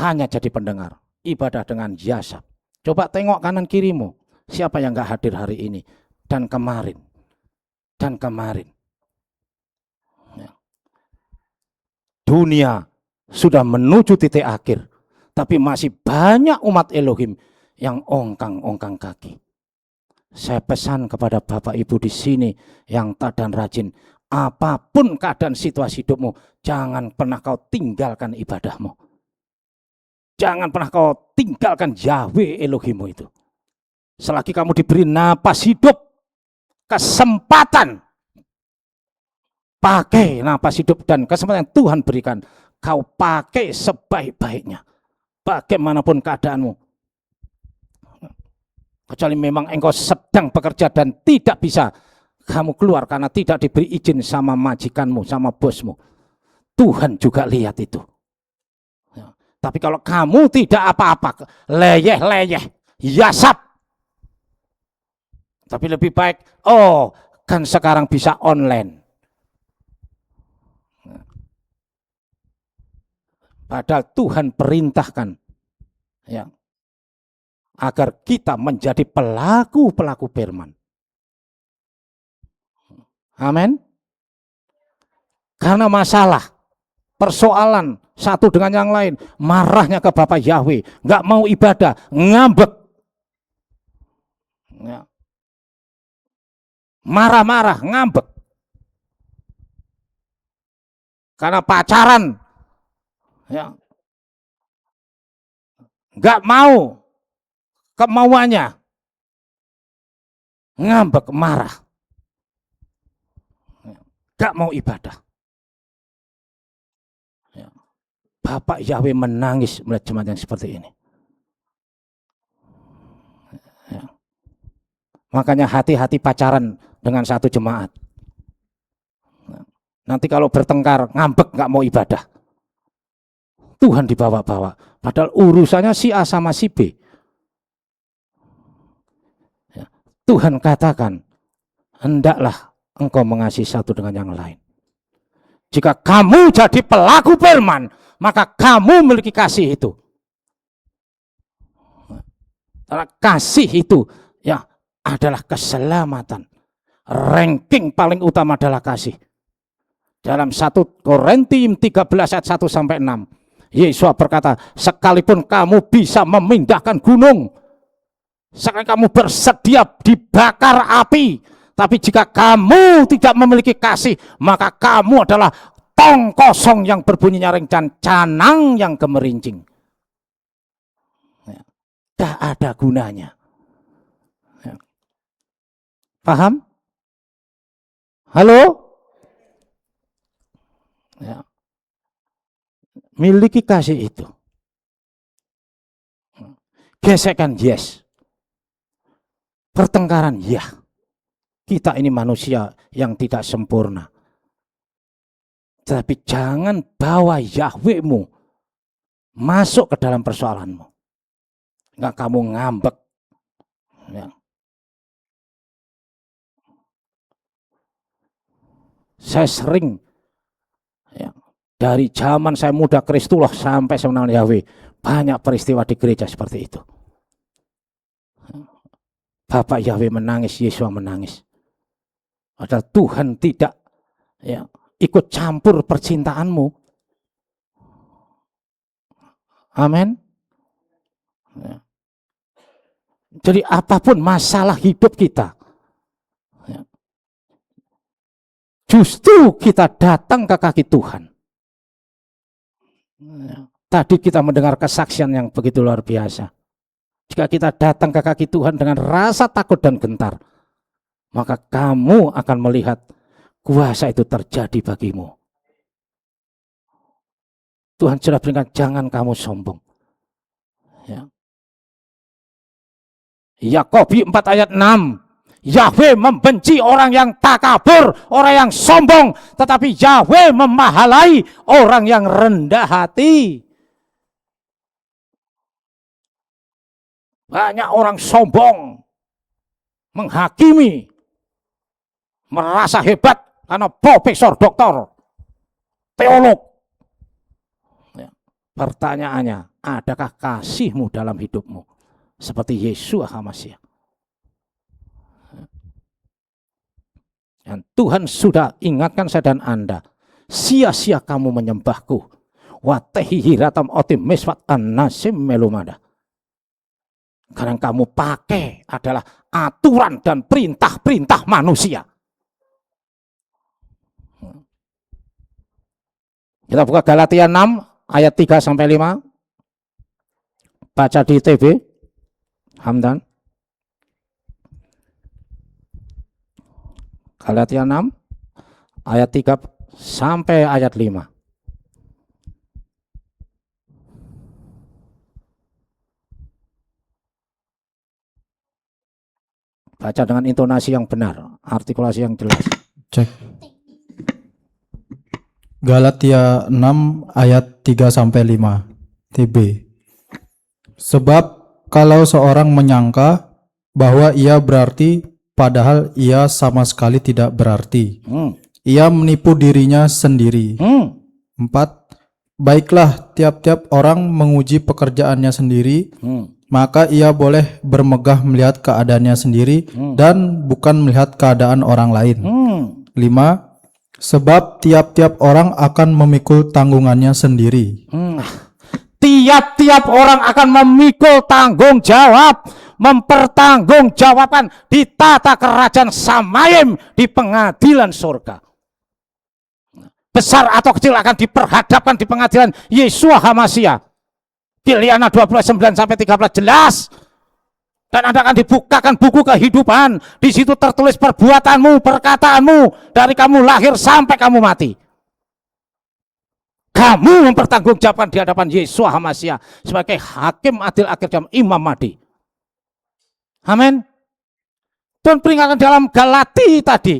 hanya jadi pendengar, ibadah dengan jasad. Coba tengok kanan kirimu, siapa yang gak hadir hari ini dan kemarin. Dan kemarin. Dunia sudah menuju titik akhir, tapi masih banyak umat Elohim yang ongkang-ongkang kaki. Saya pesan kepada Bapak Ibu di sini yang taat dan rajin, apapun keadaan situasi hidupmu, jangan pernah kau tinggalkan ibadahmu. Jangan pernah kau tinggalkan Yahweh Elohimmu itu. Selagi kamu diberi napas hidup, kesempatan, pakai napas hidup dan kesempatan yang Tuhan berikan, kau pakai sebaik-baiknya. Bagaimanapun keadaanmu. Kecuali memang engkau sedang bekerja dan tidak bisa kamu keluar karena tidak diberi izin sama majikanmu, sama bosmu. Tuhan juga lihat itu. Tapi kalau kamu tidak apa-apa, leyeh-leyeh, yasap. Tapi lebih baik, oh kan sekarang bisa online. Padahal Tuhan perintahkan ya, agar kita menjadi pelaku-pelaku firman. Amin. Karena masalah, persoalan satu dengan yang lain, marahnya ke Bapak Yahweh, nggak mau ibadah, ngambek. Ya. Marah-marah, ngambek. Karena pacaran, ya, nggak mau kemauannya, ngambek, marah, nggak mau ibadah. Ya. Bapak Yahweh menangis melihat jemaat yang seperti ini. Ya. Makanya hati-hati pacaran dengan satu jemaat. Nanti kalau bertengkar, ngambek, nggak mau ibadah. Tuhan dibawa-bawa. Padahal urusannya si A sama si B. Ya. Tuhan katakan, hendaklah engkau mengasihi satu dengan yang lain. Jika kamu jadi pelaku firman, maka kamu memiliki kasih itu. Karena kasih itu ya adalah keselamatan. Ranking paling utama adalah kasih. Dalam 1 Korintium 13 ayat 1 sampai 6. Yesus berkata, sekalipun kamu bisa memindahkan gunung, sekalipun kamu bersedia dibakar api, tapi jika kamu tidak memiliki kasih, maka kamu adalah tong kosong yang berbunyi nyaring dan canang yang gemerincing. Ya, tak ada gunanya. Ya. Paham? Halo? Ya. Miliki kasih itu. Gesekan yes. Pertengkaran ya. Kita ini manusia yang tidak sempurna. Tapi jangan bawa Yahwehmu masuk ke dalam persoalanmu. Enggak kamu ngambek. Ya. Saya sering ya, dari zaman saya muda Kristullah sampai saya mengenal Yahweh, banyak peristiwa di gereja seperti itu. Bapak Yahweh menangis, Yesus menangis. Padahal Tuhan tidak ya, ikut campur percintaanmu. Amin. Ya. Jadi apapun masalah hidup kita, ya, justru kita datang ke kaki Tuhan. Ya. Tadi kita mendengar kesaksian yang begitu luar biasa. Jika kita datang ke kaki Tuhan dengan rasa takut dan gentar, maka kamu akan melihat kuasa itu terjadi bagimu. Tuhan sudah berikan, jangan kamu sombong. Ya. Yakobus 4 ayat 6. Yahweh membenci orang yang takabur, orang yang sombong, tetapi Yahweh memahalai orang yang rendah hati. Banyak orang sombong, menghakimi, merasa hebat karena profesor, doktor, teolog. Ya. Pertanyaannya, adakah kasihmu dalam hidupmu? Seperti Yesus HaMashiach. Dan Tuhan sudah ingatkan saya dan Anda, sia-sia kamu menyembahku. Watehi ratam otim meswat anasim melumada. Karena yang kamu pakai adalah aturan dan perintah-perintah manusia. Kita buka Galatia 6 ayat 3 sampai 5. Baca di TV. Hamdan. Galatia 6 ayat 3 sampai ayat 5. Baca dengan intonasi yang benar, artikulasi yang jelas. Cek. Galatia 6 ayat 3 sampai 5. TB. Sebab kalau seorang menyangka bahwa ia berarti padahal ia sama sekali tidak berarti, ia menipu dirinya sendiri. 4. Baiklah, tiap-tiap orang menguji pekerjaannya sendiri, maka ia boleh bermegah melihat keadaannya sendiri dan bukan melihat keadaan orang lain. 5. Sebab tiap-tiap orang akan memikul tanggungannya sendiri. Tiap-tiap orang akan memikul tanggung jawab, mempertanggungjawabkan di tata kerajaan Samayim di pengadilan surga. Besar atau kecil akan diperhadapkan di pengadilan Yeshua HaMashiach. Filiana 29 sampai 13 jelas. Dan Anda akan dibukakan buku kehidupan. Di situ tertulis perbuatanmu, perkataanmu dari kamu lahir sampai kamu mati. Kamu mempertanggungjawabkan di hadapan Yeshua HaMashiach sebagai hakim adil akhir zaman, Imam Mahdi. Amin. Dan peringatkan dalam Galati tadi,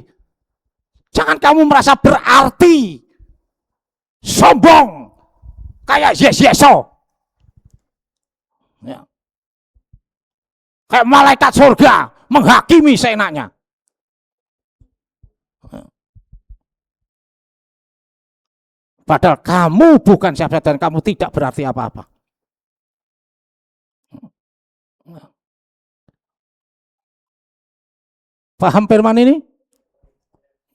jangan kamu merasa berarti, sombong kayak Yeso. Ya. Kayak malaikat surga menghakimi seenaknya. Padahal kamu bukan siapa dan kamu tidak berarti apa-apa. Paham firman ini?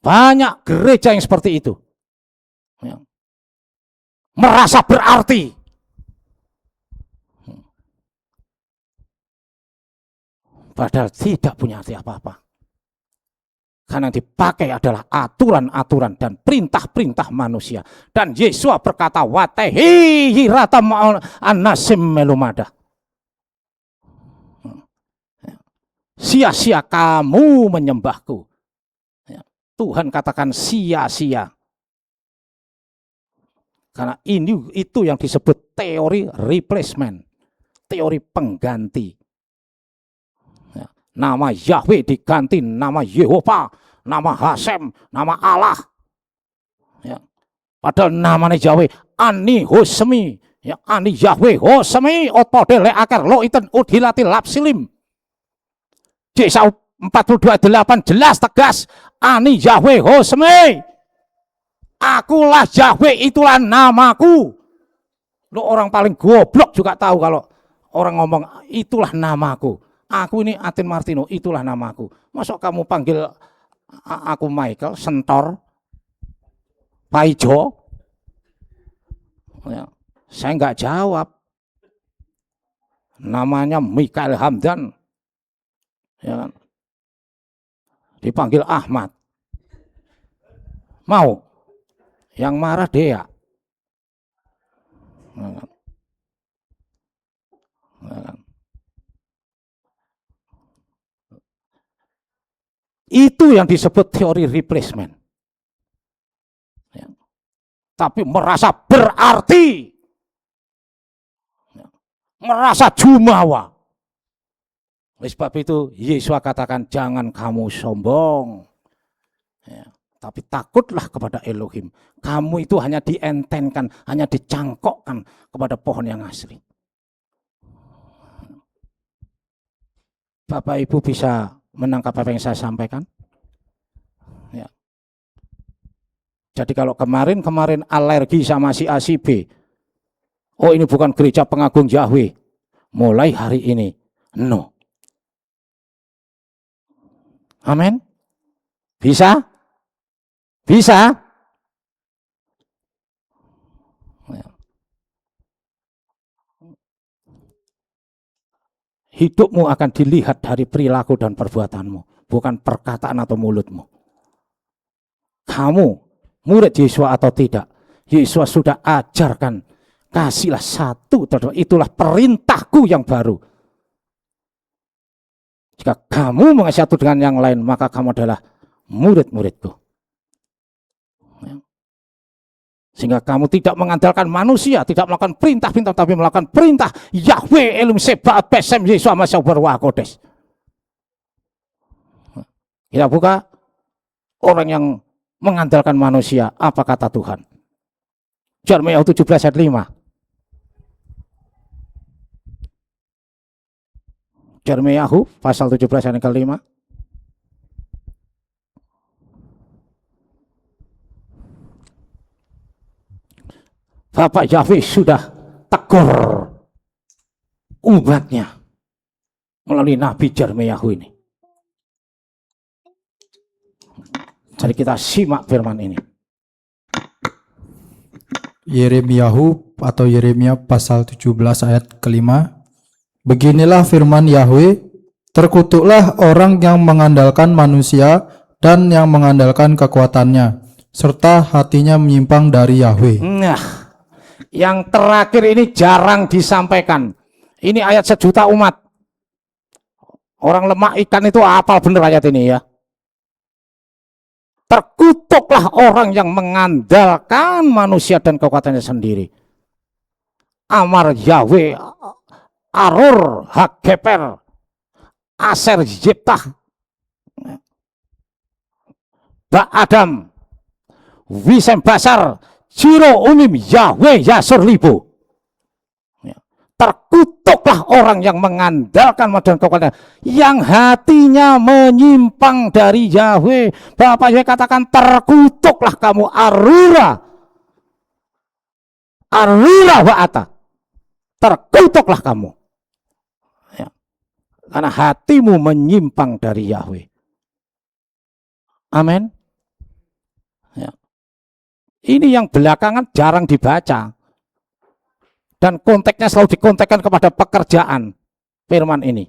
Banyak gereja yang seperti itu. Merasa berarti. Padahal tidak punya arti apa-apa. Karena yang dipakai adalah aturan-aturan dan perintah-perintah manusia. Dan Yesus berkata, watehi hirata anasim melumada. Sia-sia kamu menyembahku. Tuhan katakan sia-sia. Karena itu yang disebut teori replacement. Teori pengganti. Nama Yahweh diganti nama Yehova, nama Hasem, nama Allah. Ya. Padahal namanya Yahweh Ani Hosemi, ya Ani Yahweh Hosemi, otodele akar lo iten udhilati lapsilim. Yesaya 42:8 jelas tegas Ani Yahweh Hosemi. Akulah Yahweh, itulah namaku. Lo orang paling goblok juga tahu kalau orang ngomong itulah namaku. Aku ini Atin Martino, itulah namaku. Masuk kamu panggil aku Michael, Sentor, Paijo? Ya, saya nggak jawab. Namanya Mikael Hamdan. Ya, dipanggil Ahmad. Mau? Yang marah dia. Ya. Itu yang disebut teori replacement. Ya. Tapi merasa berarti. Ya. Merasa jumawa. Oleh sebab itu Yesus katakan jangan kamu sombong. Ya. Tapi takutlah kepada Elohim. Kamu itu hanya dientenkan, hanya dicangkokkan kepada pohon yang asli. Bapak Ibu bisa menangkap apa yang saya sampaikan? Ya. Jadi kalau kemarin alergi sama si A, si B. Oh ini bukan gereja pengagung Yahweh. Mulai hari ini, no. Amin. Bisa? Bisa? Ya. Hidupmu akan dilihat dari perilaku dan perbuatanmu, bukan perkataan atau mulutmu. Kamu murid Yesus atau tidak, Yesus sudah ajarkan, kasihlah satu, itulah perintahku yang baru. Jika kamu mengasihi satu dengan yang lain, maka kamu adalah murid-muridku. Sehingga kamu tidak mengandalkan manusia, tidak melakukan perintah-perintah, tapi melakukan perintah Yahweh Elohim Sebaot Besem Yesus Masya Berwah Kodes. Kita buka orang yang mengandalkan manusia, apa kata Tuhan? Yeremia 17 ayat 5. Yeremiyahu pasal 17 ayat ke-5. Bapak Yahweh sudah tegur umatnya melalui Nabi Yeremiyahu ini. Jadi kita simak firman ini. Yeremiyahu atau Yeremia pasal 17 ayat ke-5. Beginilah firman Yahweh, terkutuklah orang yang mengandalkan manusia dan yang mengandalkan kekuatannya, serta hatinya menyimpang dari Yahweh. Nah, yang terakhir ini jarang disampaikan. Ini ayat sejuta umat. Orang lemah ikan itu hafal bener ayat ini ya. Terkutuklah orang yang mengandalkan manusia dan kekuatannya sendiri. Amar Yahweh, Arur, Hageper, Aser, Yiptah, Ba Adam, Wisem Basar, Jiro Umim, Yahweh, Yasur Libo. Terkutuklah orang yang mengandalkan dan kekuatan, yang hatinya menyimpang dari Yahweh. Bapak Yahweh katakan, terkutuklah kamu Arura, Arura wa'ata. Terkutuklah kamu. Ya. Karena hatimu menyimpang dari Yahweh. Amin. Ya. Ini yang belakangan jarang dibaca. Dan konteksnya selalu dikontekskan kepada pekerjaan firman ini.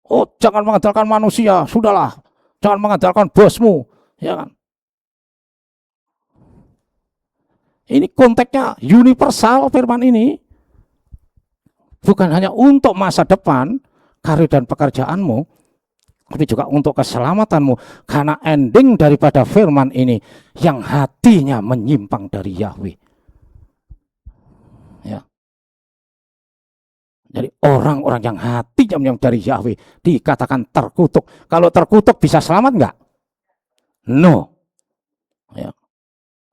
Oh, jangan mengandalkan manusia, sudahlah. Jangan mengandalkan bosmu, ya kan? Ini konteksnya universal firman ini. Bukan hanya untuk masa depan, karir dan pekerjaanmu, tapi juga untuk keselamatanmu. Karena ending daripada firman ini, yang hatinya menyimpang dari Yahweh. Ya. Jadi orang-orang yang hatinya menyimpang dari Yahweh dikatakan terkutuk. Kalau terkutuk bisa selamat enggak? No. Ya.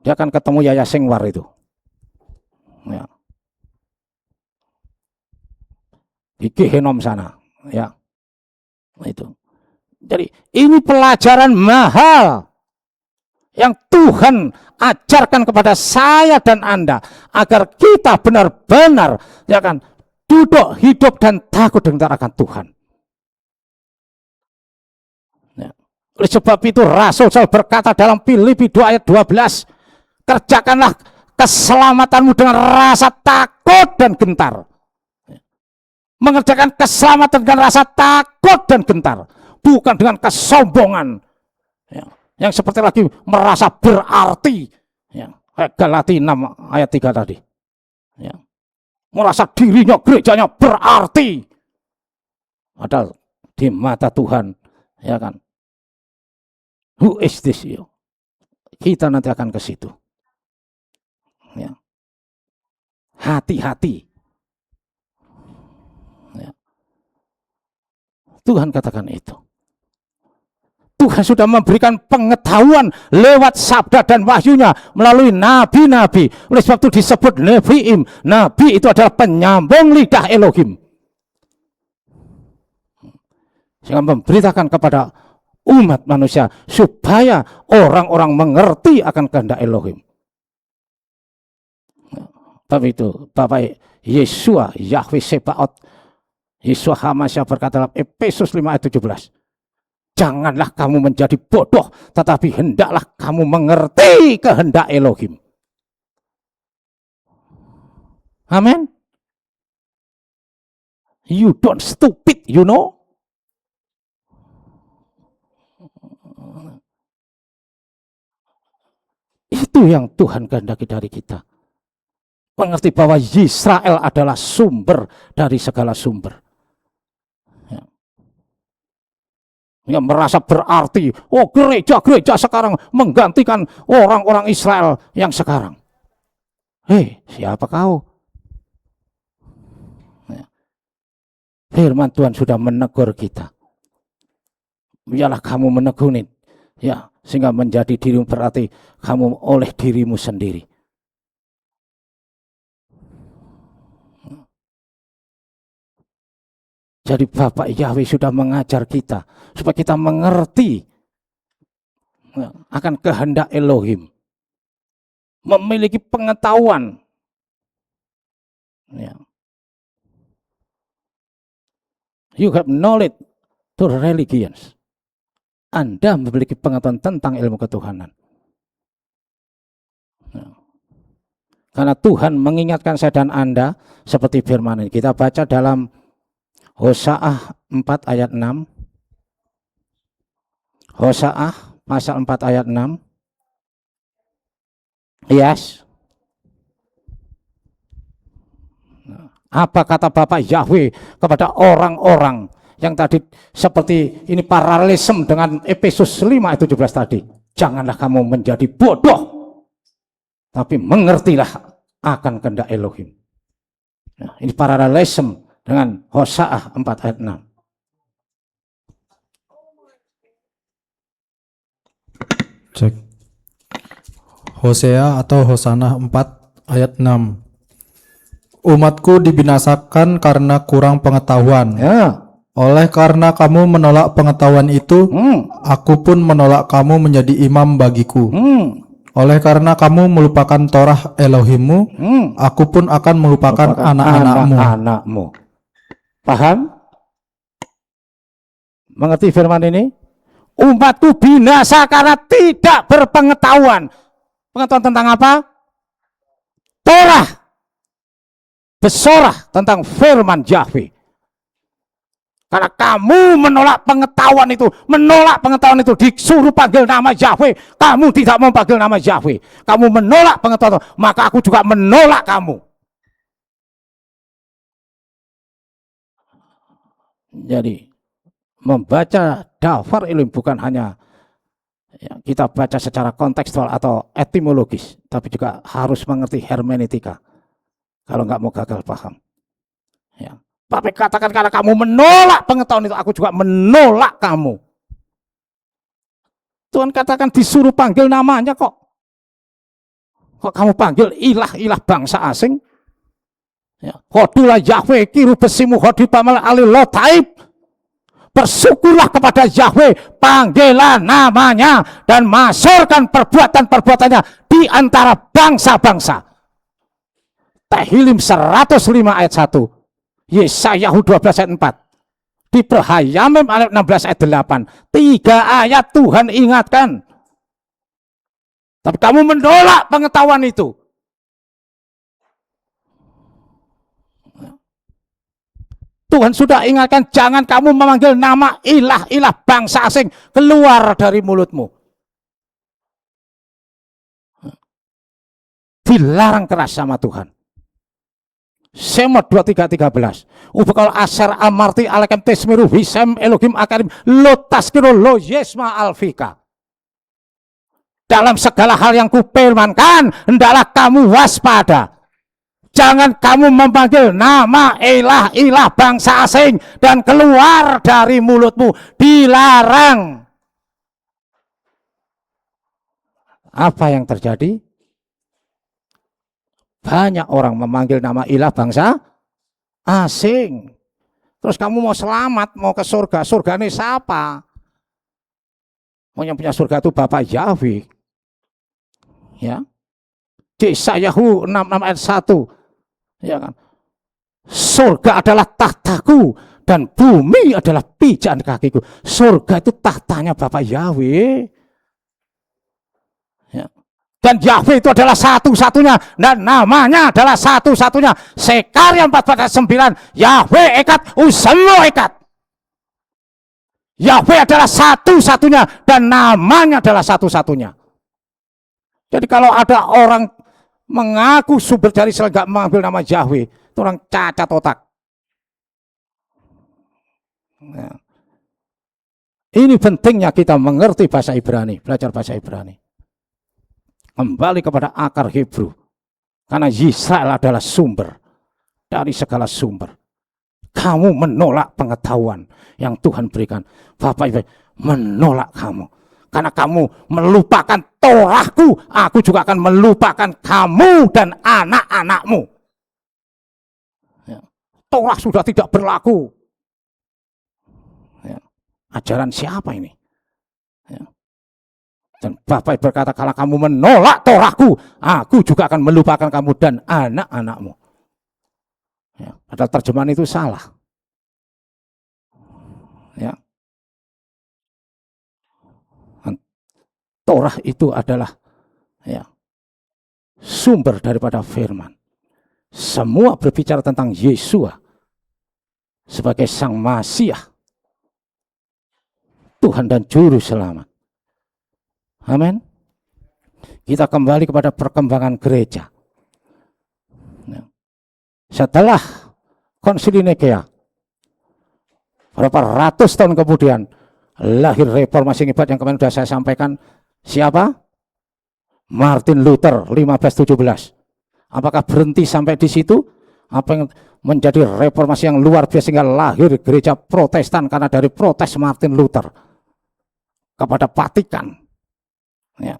Dia akan ketemu Yaya Sengwar itu. Ya. Di Gehenom sana. Ya. Itu. Jadi ini pelajaran mahal yang Tuhan ajarkan kepada saya dan Anda, agar kita benar-benar ya kan duduk, hidup dan takut dengar akan Tuhan. Ya. Oleh sebab itu Rasul Saul berkata dalam Filipi 2 ayat 12, kerjakanlah keselamatanmu dengan rasa takut dan gentar. Mengerjakan keselamatan dengan rasa takut dan gentar, bukan dengan kesombongan. Ya. Yang seperti lagi merasa berarti, ya, Galatia 6 ayat 3 tadi, ya, merasa dirinya gerejanya berarti, padahal di mata Tuhan, ya kan, who is this you? Kita nanti akan ke situ, ya. Hati-hati, ya. Tuhan katakan itu. Tuhan sudah memberikan pengetahuan lewat sabda dan wahyunya melalui nabi-nabi. Oleh sebab itu disebut Nevi'im. Nabi itu adalah penyambung lidah Elohim. Sehingga memberitakan kepada umat manusia supaya orang-orang mengerti akan kehendak Elohim. Tapi itu Bapak Yesua, Yahweh Sebaot, Yesua Hamasya berkata dalam Efesus 5 ayat 17. Janganlah kamu menjadi bodoh, tetapi hendaklah kamu mengerti kehendak Elohim. Amin. You don't stupid, you know. Itu yang Tuhan kehendaki dari kita. Mengerti bahwa Israel adalah sumber dari segala sumber. Yang merasa berarti, oh gereja-gereja sekarang menggantikan orang-orang Israel yang sekarang. Hei, siapa kau? Firman Tuhan sudah menegur kita. Biarlah kamu menegunin, ya, sehingga menjadi dirimu berarti kamu oleh dirimu sendiri. Jadi Bapak Yahweh sudah mengajar kita supaya kita mengerti akan kehendak Elohim, memiliki pengetahuan. Ya. You have knowledge to religions. Anda memiliki pengetahuan tentang ilmu ketuhanan. Ya. Karena Tuhan mengingatkan saya dan Anda seperti firman ini. Kita baca dalam Hosea 4 ayat 6. Hosea pasal 4 ayat 6. Yes. Apa kata Bapak Yahweh kepada orang-orang yang tadi seperti ini paralelisme dengan Efesus 5 ayat 17 tadi. Janganlah kamu menjadi bodoh, tapi mengertilah akan kehendak Elohim. Nah, ini paralelisme dengan Hosea 4 ayat 6. Cek. Hosea atau Hosana 4 ayat 6. Umatku dibinasakan karena kurang pengetahuan. Ya. Oleh karena kamu menolak pengetahuan itu, aku pun menolak kamu menjadi imam bagiku. Oleh karena kamu melupakan Torah Elohimmu, aku pun akan melupakan anak-anakmu. Paham? Mengerti firman ini? Umatku binasa karena tidak berpengetahuan. Pengetahuan tentang apa? Torah. Besorah tentang firman Yahweh. Karena kamu menolak pengetahuan itu, disuruh panggil nama Yahweh, kamu tidak mau panggil nama Yahweh. Kamu menolak pengetahuan, maka aku juga menolak kamu. Jadi membaca daftar ilmu bukan hanya kita baca secara kontekstual atau etimologis, tapi juga harus mengerti hermeneutika. Kalau nggak mau gagal paham. Ya. Tapi katakan karena kamu menolak pengetahuan itu, aku juga menolak kamu. Tuhan katakan disuruh panggil namanya kok. Kok kamu panggil ilah-ilah bangsa asing? Ya. Hodulah Yahweh kiru besimu hodi pamal alilotaib. Bersyukurlah kepada Yahweh, panggilan namanya dan masyurkan perbuatan-perbuatannya di antara bangsa-bangsa. Tehillim 105 ayat 1, Yesayahu 12 ayat 4, di Perhayamim ayat 16 ayat 8. 3 ayat Tuhan ingatkan. Tapi kamu menolak pengetahuan itu. Tuhan sudah ingatkan, jangan kamu memanggil nama ilah-ilah bangsa asing keluar dari mulutmu. Dilarang keras sama Tuhan. Semot 23:13. Ubekal asar amarti alakem tesmiru hisem elogim akarim lotaskiro lo yesma alfika. Dalam segala hal yang kupirmankan, hendaklah kamu waspada. Jangan kamu memanggil nama ilah-ilah bangsa asing dan keluar dari mulutmu. Dilarang. Apa yang terjadi? Banyak orang memanggil nama ilah bangsa asing. Terus kamu mau selamat, mau ke surga. Surga ini siapa? Yang punya surga itu Bapak Yahweh. Ya. Yesayahu 66 ayat 1. Ya kan? Surga adalah tahtaku dan bumi adalah pijaan kakiku. Surga itu tahtanya Bapak Yahweh. Ya. Dan Yahweh itu adalah satu-satunya dan namanya adalah satu-satunya. Sekaria 14 ayat 9, Yahweh ekat usemu ekat. Yahweh adalah satu-satunya dan namanya adalah satu-satunya. Jadi kalau ada orang mengaku sumber dari Israel nggak mengambil nama Yahweh, itu orang cacat otak. Nah, ini pentingnya kita mengerti bahasa Ibrani, belajar bahasa Ibrani. Kembali kepada akar Hebrew, karena Israel adalah sumber dari segala sumber. Kamu menolak pengetahuan yang Tuhan berikan, Bapak Ibu menolak kamu. Karena kamu melupakan Torahku, aku juga akan melupakan kamu dan anak-anakmu. Ya. Torah sudah tidak berlaku. ajaran siapa ini? Ya. Dan Bapak berkata, kalau kamu menolak Torahku, aku juga akan melupakan kamu dan anak-anakmu. Ya, padahal terjemahan itu salah. Ya. Torah itu adalah ya, sumber daripada firman. Semua berbicara tentang Yesua sebagai Sang Masiah, Tuhan dan Juru Selamat. Amin. Kita kembali kepada perkembangan gereja. Ya. Setelah Konsili Nikea, berapa ratus tahun kemudian lahir reformasi hebat yang kemarin sudah saya sampaikan. Siapa? Martin Luther 1517. Apakah berhenti sampai di situ? Apa yang menjadi reformasi yang luar biasa sehingga lahir gereja Protestan karena dari protes Martin Luther kepada Vatikan. Ya.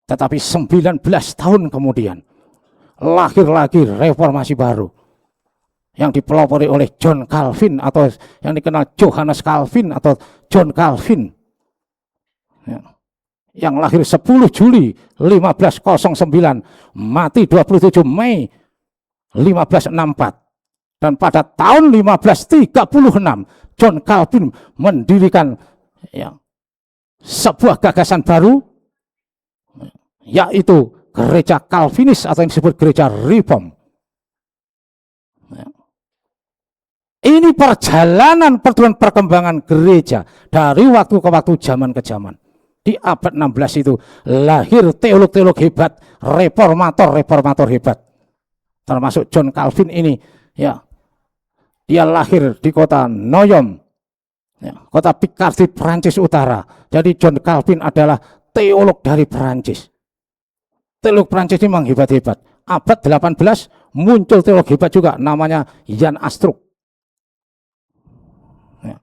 Tetapi 19 tahun kemudian lahir lagi reformasi baru yang dipelopori oleh John Calvin atau yang dikenal Johannes Calvin atau John Calvin. Ya. Yang lahir 10 Juli 1509, mati 27 Mei 1564. Dan pada tahun 1536 John Calvin mendirikan ya, sebuah gagasan baru, yaitu gereja Calvinis atau yang disebut gereja Reform. Ya. Ini perjalanan perkembangan gereja dari waktu ke waktu, zaman ke zaman. Di abad 16 itu lahir teolog-teolog hebat, reformator hebat. Termasuk John Calvin ini, ya. Dia lahir di kota Noyon, ya, kota Picardy, Prancis Utara. Jadi John Calvin adalah teolog dari Prancis. Teolog Prancis ini memang hebat-hebat. Abad 18 muncul teolog hebat juga, namanya Jan Astruc. Ya.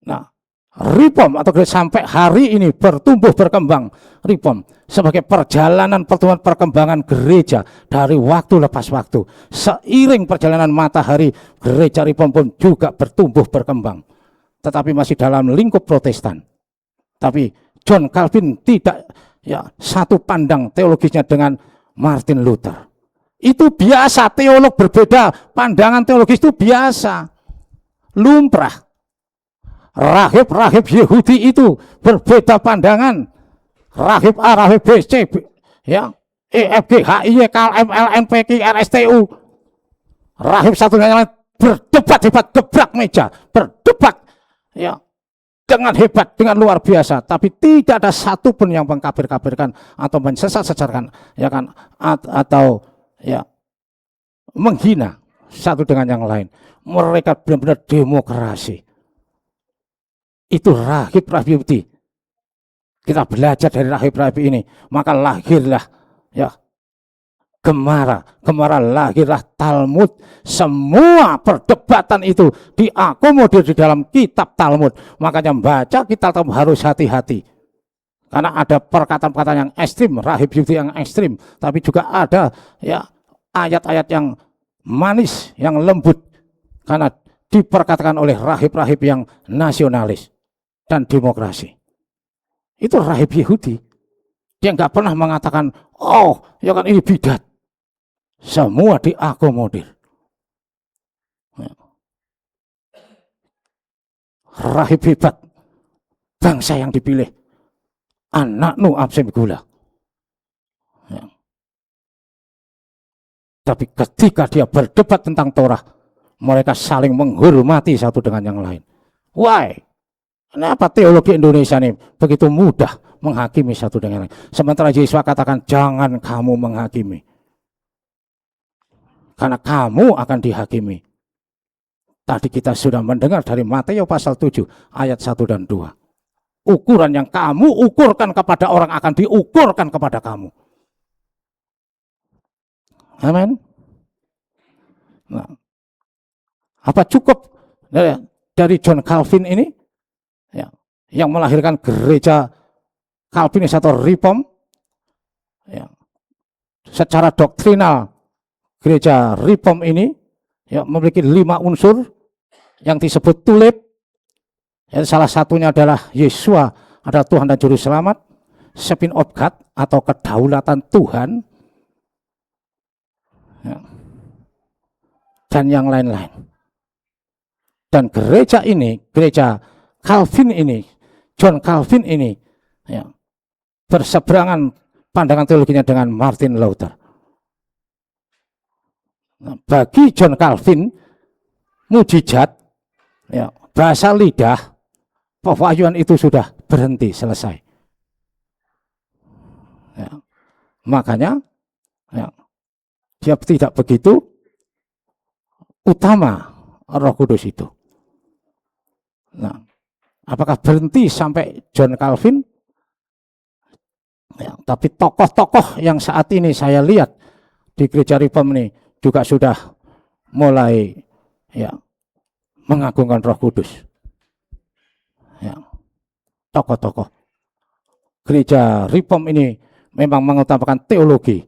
Nah, Reform atau sampai hari ini bertumbuh berkembang. Reform sebagai perjalanan perkembangan gereja dari waktu lepas waktu. Seiring perjalanan matahari, gereja Reform pun juga bertumbuh berkembang. Tetapi masih dalam lingkup Protestan. Tapi John Calvin tidak ya satu pandang teologisnya dengan Martin Luther. Itu biasa, teolog berbeda, pandangan teologis itu biasa, lumrah. Rahib-rahib Yahudi itu berbeda pandangan. Rahib A, rahib B, C, ya, E, F, G, H, I, K, L, M, L, N, P, Q, R, S, T, U. Rahib satu dengan yang lain berdebat hebat, gebrak meja, berdebat ya dengan hebat, dengan luar biasa. Tapi tidak ada satupun yang mengkafir-kafirkan atau mensesat-sesatkan, ya kan, atau ya menghina satu dengan yang lain. Mereka benar-benar demokrasi. Itu rahib-rahib Yahudi. Kita belajar dari rahib-rahib ini, maka lahirlah ya Gemara lahirlah Talmud. Semua perdebatan itu diakomodir di dalam kitab Talmud. Makanya membaca kitab Talmud harus hati-hati. Karena ada perkataan-perkataan yang ekstrim, rahib Yahudi yang ekstrim, tapi juga ada ya ayat-ayat yang manis, yang lembut, karena diperkatakan oleh rahib-rahib yang nasionalis dan demokrasi. Itu rahib Yahudi. Dia nggak pernah mengatakan, oh ya kan ini bidat. Semua diakomodir. Rahib hebat, bangsa yang dipilih, anak nu absen gula. Ya. Tapi ketika dia berdebat tentang Torah, mereka saling menghormati satu dengan yang lain. Why? Kenapa teologi Indonesia ini begitu mudah menghakimi satu dengan yang lain? Sementara Yesus katakan, jangan kamu menghakimi. Karena kamu akan dihakimi. Tadi kita sudah mendengar dari Matius pasal 7 ayat 1 dan 2. Ukuran yang kamu ukurkan kepada orang akan diukurkan kepada kamu. Amin. Nah, apa cukup dari John Calvin ini ya, yang melahirkan gereja Calvinis atau Reform ya, secara doktrinal gereja Reform ini ya, memiliki 5 unsur yang disebut tulip Ya, salah satunya adalah Yesua adalah Tuhan dan Juru Selamat, Spin of God atau kedaulatan Tuhan, ya, dan yang lain-lain. Dan gereja ini, gereja Calvin ini, John Calvin ini, ya, berseberangan pandangan teologinya dengan Martin Luther. Nah, bagi John Calvin, mujizat, ya, bahasa lidah, pewahyuan itu sudah berhenti, selesai. Ya, makanya ya, dia tidak begitu utama Roh Kudus itu. Nah, apakah berhenti sampai John Calvin? Ya, tapi tokoh-tokoh yang saat ini saya lihat di gereja Reform ini juga sudah mulai ya mengagungkan Roh Kudus. Ya, tokoh-tokoh gereja Reform ini memang mengutamakan teologi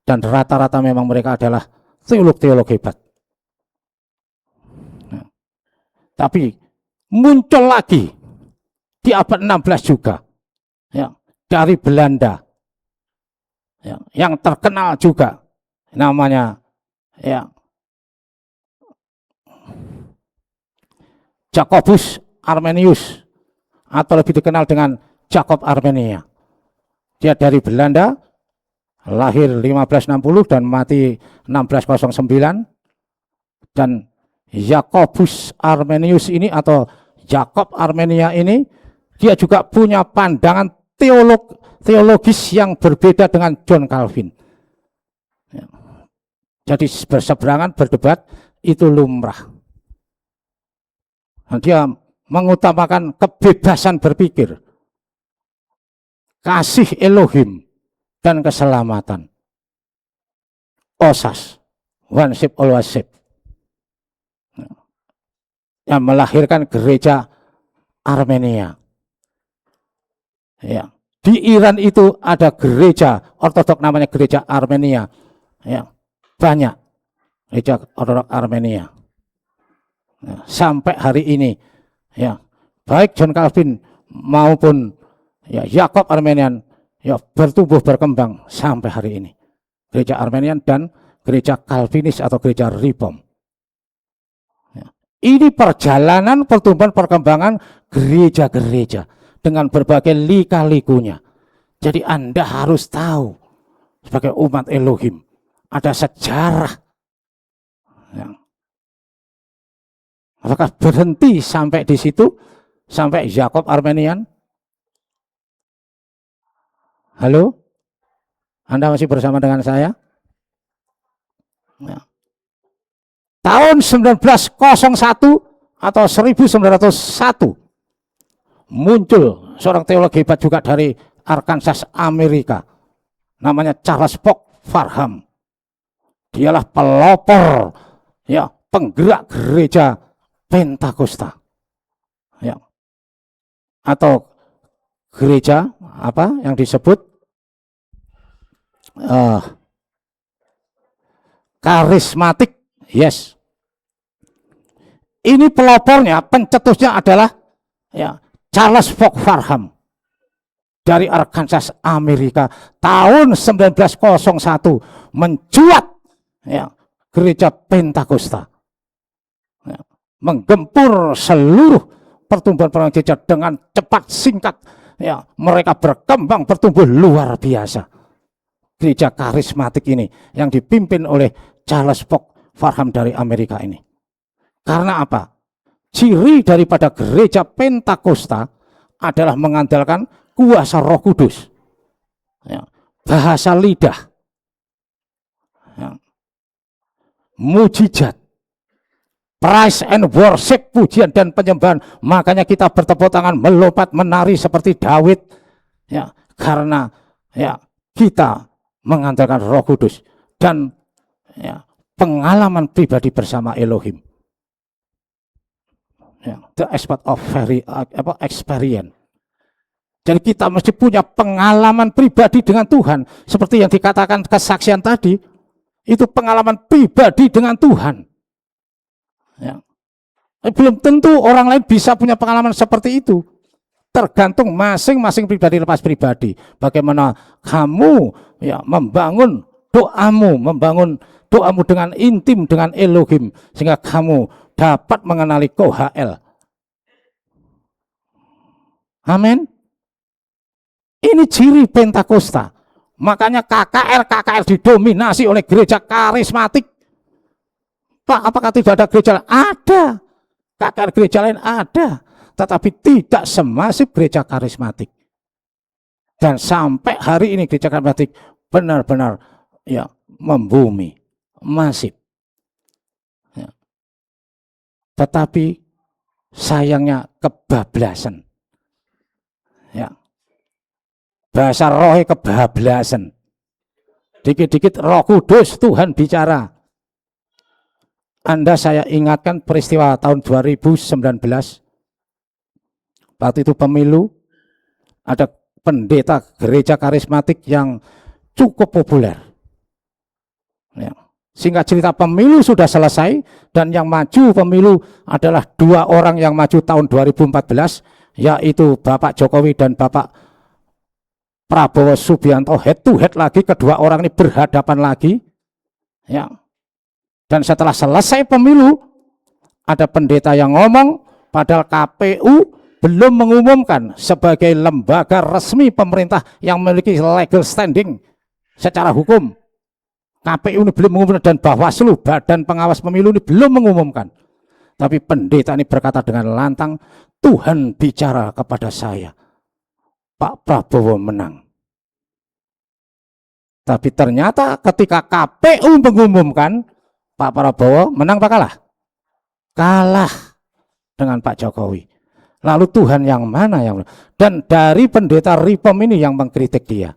dan rata-rata memang mereka adalah teolog-teolog hebat. Ya. Tapi muncul lagi di abad 16 juga, ya, dari Belanda, ya, yang terkenal juga namanya ya Jacobus Arminius atau lebih dikenal dengan Jacob Armenia. Dia dari Belanda, lahir 1560 dan mati 1609. Dan Jacobus Arminius ini atau Jacob Armenia ini, dia juga punya pandangan teologis yang berbeda dengan John Calvin. Ya. Jadi berseberangan, berdebat, itu lumrah. Dan dia mengutamakan kebebasan berpikir, kasih Elohim, dan keselamatan. Osas, one ship always ship. Yang melahirkan gereja Armenia. Ya. Di Iran itu ada gereja ortodok namanya gereja Armenia. Ya. Banyak gereja ortodok Armenia. Ya. Sampai hari ini, ya, baik John Calvin maupun ya Jacob Armenian ya bertumbuh berkembang sampai hari ini. Gereja Armenian dan gereja Calvinis atau gereja Reform. Ya. Ini perjalanan pertumbuhan perkembangan gereja-gereja dengan berbagai lika-likunya. Jadi Anda harus tahu sebagai umat Elohim ada sejarah. Ya. Apakah berhenti sampai di situ, sampai Jacob Armenian? Halo? Anda masih bersama dengan saya? Ya. Tahun 1901 atau 1901 muncul seorang teolog hebat juga dari Arkansas, Amerika. Namanya Charles Spock Farham. Dialah pelopor, ya, penggerak gereja Pentakosta. Ya. Atau gereja apa yang disebut karismatik. Yes. Ini pelopornya, pencetusnya adalah ya Charles Spock Farham dari Arkansas, Amerika. Tahun 1901 mencuat ya gereja Pentakosta. Ya, menggempur seluruh pertumbuhan gereja dengan cepat, singkat. Ya, mereka berkembang, bertumbuh luar biasa. Gereja karismatik ini yang dipimpin oleh Charles Spock Farham dari Amerika ini. Karena apa? Ciri daripada gereja Pentakosta adalah mengandalkan kuasa Roh Kudus, ya, bahasa lidah, ya, mujizat, praise and worship, pujian dan penyembahan. Makanya kita bertepuk tangan, melompat, menari seperti Daud, ya, karena ya kita mengandalkan Roh Kudus dan ya pengalaman pribadi bersama Elohim. Ya, the aspect of very experience. Jadi kita mesti punya pengalaman pribadi dengan Tuhan, seperti yang dikatakan kesaksian tadi, itu pengalaman pribadi dengan Tuhan. Ya. Belum tentu orang lain bisa punya pengalaman seperti itu. Tergantung masing-masing pribadi lepas pribadi. Bagaimana kamu ya membangun doamu dengan intim dengan Elohim sehingga kamu dapat mengenali KHL. Amin. Ini ciri Pentakosta. Makanya KKR didominasi oleh gereja karismatik. Pak, apakah tidak ada gereja lain? Ada. KKR gereja lain ada. Tetapi tidak semasif gereja karismatik. Dan sampai hari ini gereja karismatik benar-benar ya membumi, masif. Ya. Tetapi sayangnya kebablasan. Ya. Bahasa rohnya kebablasan. Dikit-dikit Roh Kudus Tuhan bicara. Anda saya ingatkan peristiwa tahun 2019. Waktu itu pemilu, ada pendeta gereja karismatik yang cukup populer. Ya. Singkat cerita pemilu sudah selesai dan yang maju pemilu adalah dua orang yang maju tahun 2014, yaitu Bapak Jokowi dan Bapak Prabowo Subianto, head to head lagi, kedua orang ini berhadapan lagi. Ya. Dan setelah selesai pemilu, ada pendeta yang ngomong, padahal KPU belum mengumumkan sebagai lembaga resmi pemerintah yang memiliki legal standing secara hukum. KPU ini belum mengumumkan dan Bawaslu, Badan Pengawas Pemilu ini belum mengumumkan. Tapi pendeta ini berkata dengan lantang, Tuhan bicara kepada saya, Pak Prabowo menang. Tapi ternyata ketika KPU mengumumkan, Pak Prabowo menang apa kalah? Kalah dengan Pak Jokowi. Lalu Tuhan yang mana yang menang? Dan dari pendeta Ripom ini yang mengkritik dia.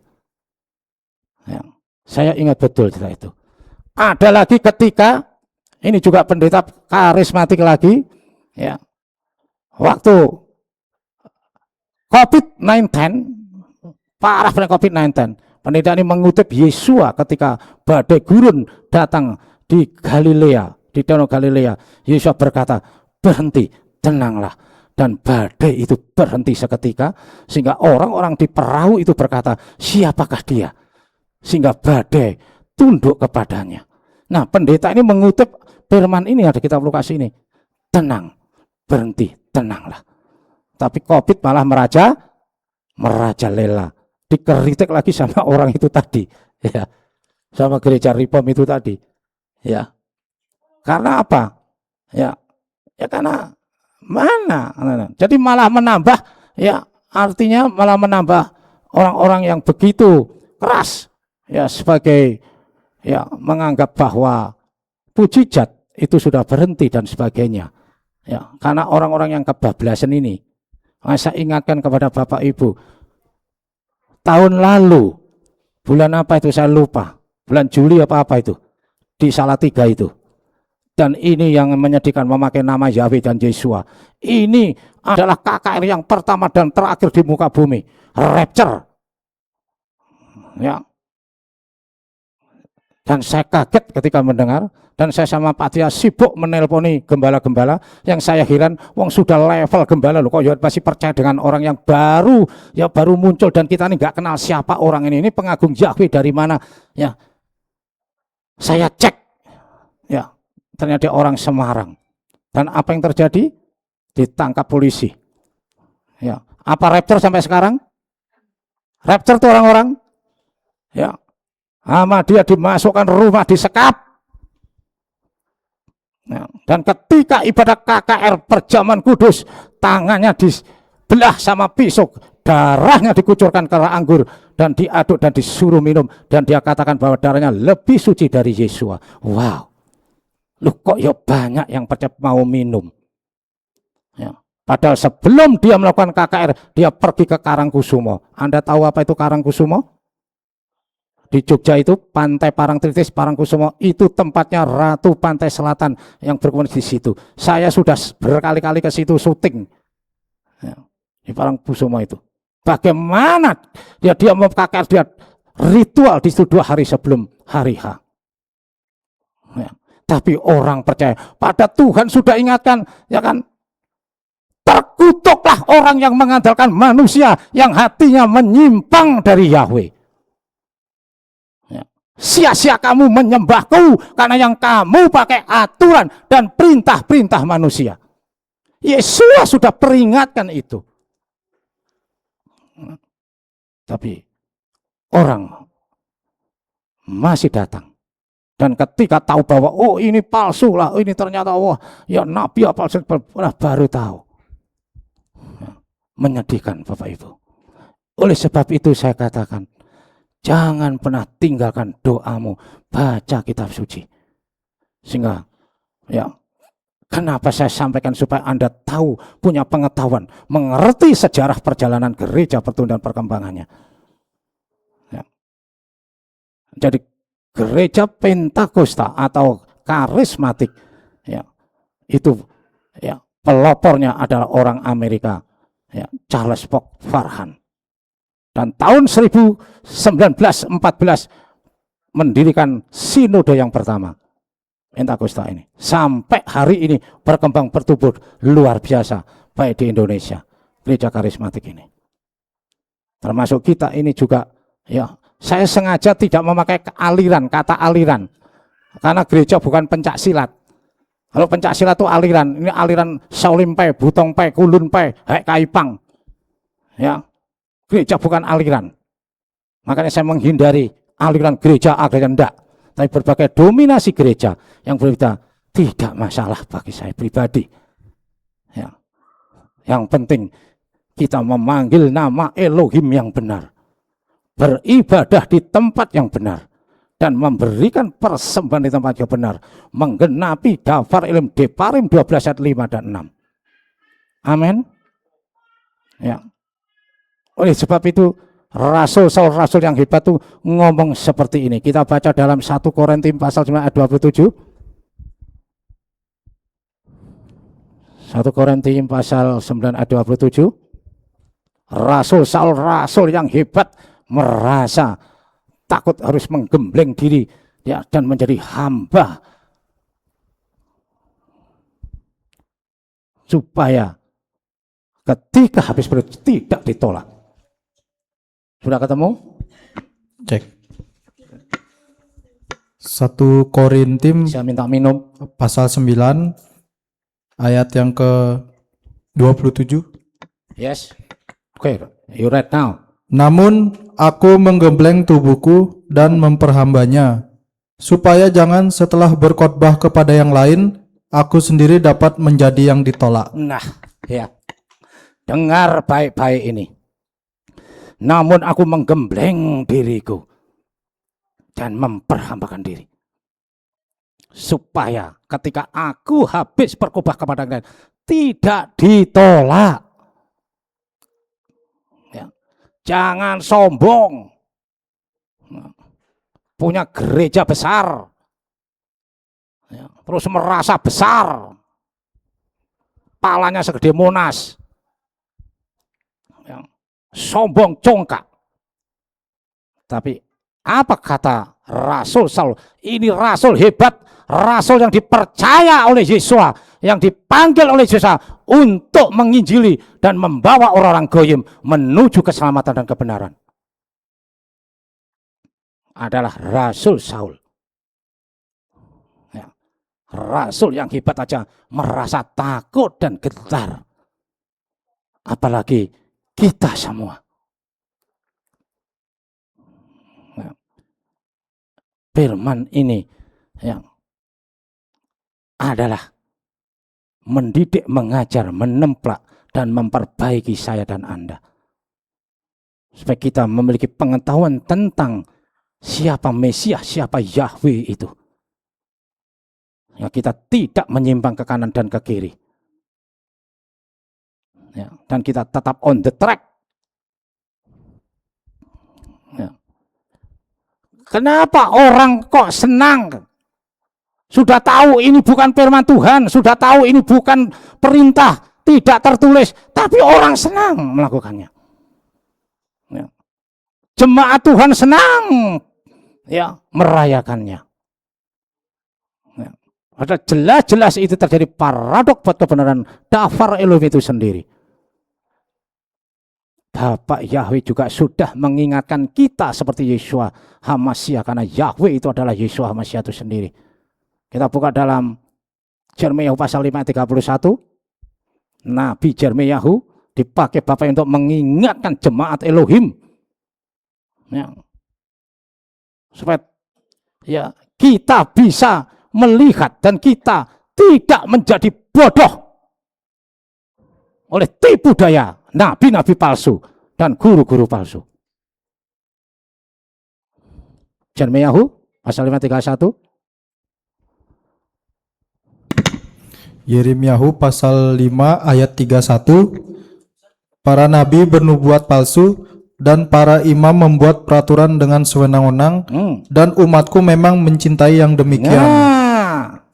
Ya, saya ingat betul cerita itu. Ada lagi ketika, ini juga pendeta karismatik lagi, ya, waktu COVID-19, parah pada COVID-19, pendeta ini mengutip Yesua ketika badai gurun datang di Galilea, di Danau Galilea. Yesus berkata, berhenti, tenanglah. Dan badai itu berhenti seketika, sehingga orang-orang di perahu itu berkata, siapakah dia? Sehingga badai tunduk kepadanya. Nah, pendeta ini mengutip firman ini, ada kitab Lukas ini. Tenang, berhenti, tenanglah. Tapi COVID malah merajalela. Dikritik lagi sama orang itu tadi. Ya, sama gereja Ripom itu tadi. Ya, karena apa? Ya karena mana? Jadi malah menambah, ya artinya malah menambah orang-orang yang begitu keras, ya sebagai ya menganggap bahwa mujizat itu sudah berhenti dan sebagainya. Ya, karena orang-orang yang kebablasan ini. Saya ingatkan kepada Bapak Ibu, tahun lalu bulan apa itu saya lupa, bulan Juli apa itu di Salatiga itu. Dan ini yang menyedihkan, memakai nama Yahweh dan Yesua. Ini adalah KKR yang pertama dan terakhir di muka bumi. Rapture. Ya. Dan saya kaget ketika mendengar. Dan saya sama Pak Tia sibuk menelponi gembala-gembala. Yang saya heran, wong sudah level gembala loh. Kok ya masih percaya dengan orang yang baru, ya baru muncul. Dan kita ini nggak kenal siapa orang ini. Ini pengagung Yahweh dari mana. Ya. Saya cek. Ya. Ternyata orang Semarang. Dan apa yang terjadi? Ditangkap polisi. Ya, apa rapture sampai sekarang? Rapture itu orang-orang, ya, sama dia dimasukkan rumah, disekap. Ya, dan ketika ibadah KKR perjamuan kudus, tangannya dibelah sama pisau, darahnya dikucurkan ke anggur dan diaduk dan disuruh minum, dan dia katakan bahwa darahnya lebih suci dari Yesua. Wow. Loh kok ya banyak yang percaya mau minum. Ya. Padahal sebelum dia melakukan KKR, dia pergi ke Karangkusumo. Anda tahu apa itu Karangkusumo? Di Jogja itu Pantai Parangtritis, Parangkusumo itu tempatnya Ratu Pantai Selatan yang berkomunikasi di situ. Saya sudah berkali-kali ke situ syuting. Ya. Di Parangkusumo itu. Bagaimana dia mau KKR, dia ritual di situ 2 hari sebelum hari H. Ya. Tapi orang percaya pada Tuhan sudah ingatkan, ya kan? Terkutuklah orang yang mengandalkan manusia, yang hatinya menyimpang dari Yahweh. Ya. Sia-sia kamu menyembahku, karena yang kamu pakai aturan dan perintah-perintah manusia. Yesus sudah peringatkan itu. Tapi orang masih datang. Dan ketika tahu bahwa oh ini palsu lah, oh ini ternyata wah ya nabi apa baru tahu. Menyedihkan Bapak Ibu. Oleh sebab itu saya katakan, jangan pernah tinggalkan doamu, baca kitab suci. Sehingga ya, kenapa saya sampaikan supaya Anda tahu, punya pengetahuan, mengerti sejarah perjalanan gereja pertumbuhan perkembangannya. Ya. Jadi gereja Pentakosta atau karismatik, ya, itu ya pelopornya adalah orang Amerika, ya, Charles Fox Farhan. Dan tahun 1914 mendirikan sinode yang pertama Pentakosta ini. Sampai hari ini berkembang bertumbuh luar biasa baik di Indonesia, gereja karismatik ini. Termasuk kita ini juga, ya, saya sengaja tidak memakai kata aliran. Karena gereja bukan pencak silat. Kalau pencak silat itu aliran, ini aliran Shaolin Pai, Butong Pai, Kulun Pai, Hai Kaipang. Ya, gereja bukan aliran. Makanya saya menghindari aliran gereja aliran enggak. Tapi berbagai dominasi gereja yang berbeda tidak masalah bagi saya pribadi. Ya. Yang penting kita memanggil nama Elohim yang benar, beribadah di tempat yang benar, dan memberikan persembahan di tempat yang benar, menggenapi daftar ilmu Devarim 12 ayat 5 dan 6. Amin. Ya. Oleh sebab itu rasul yang hebat itu ngomong seperti ini. Kita baca dalam 1 Korintus pasal 9 ayat 27. 1 Korintus pasal 9 ayat 27. Rasul yang hebat merasa takut harus menggembleng diri, ya, dan menjadi hamba supaya ketika habis perut tidak ditolak. Sudah ketemu? Cek. 1 Korintus Saya minta minum. pasal 9 ayat yang ke 27. Yes. Okay, you read now. Namun aku menggembleng tubuhku dan memperhambanya, supaya jangan setelah berkhotbah kepada yang lain, aku sendiri dapat menjadi yang ditolak. Nah, ya. Dengar baik-baik ini. Namun aku menggembleng diriku dan memperhambakan diri, supaya ketika aku habis berkhotbah kepada yang lain tidak ditolak. Ya. Jangan sombong. Punya gereja besar, ya, terus merasa besar, palanya segede Monas, ya, sombong congkak. Tapi apa kata Rasul Saul? Ini rasul hebat, rasul yang dipercaya oleh Yesus, yang dipanggil oleh Yesus untuk menginjili dan membawa orang-orang goyim menuju keselamatan dan kebenaran. Adalah Rasul Saul. Ya. Rasul yang hebat aja merasa takut dan getar. Apalagi kita semua. Ya. Firman ini yang adalah mendidik, mengajar, menemplak, dan memperbaiki saya dan Anda. Supaya kita memiliki pengetahuan tentang siapa Mesias, siapa Yahweh itu. Ya, kita tidak menyimpang ke kanan dan ke kiri. Ya, dan kita tetap on the track. Ya. Kenapa orang kok senang? Sudah tahu ini bukan firman Tuhan, sudah tahu ini bukan perintah, tidak tertulis, tapi orang senang melakukannya. Ya. Jemaat Tuhan senang, ya, merayakannya. Ya. Padahal jelas-jelas itu terjadi paradok buat kebenaran dafar Elohim itu sendiri. Bapak Yahweh juga sudah mengingatkan kita seperti Yeshua HaMashiach, karena Yahweh itu adalah Yeshua HaMashiach itu sendiri. Kita buka dalam Yeremia pasal 5 ayat 31. Nabi Yeremia dipakai Bapak untuk mengingatkan jemaat Elohim, ya, supaya ya kita bisa melihat dan kita tidak menjadi bodoh oleh tipu daya nabi-nabi palsu dan guru-guru palsu. Yeremia pasal 5:31. Yeremia pasal 5 ayat 31. Para nabi bernubuat palsu dan para imam membuat peraturan dengan sewenang-wenang, dan umatku memang mencintai yang demikian. Nah,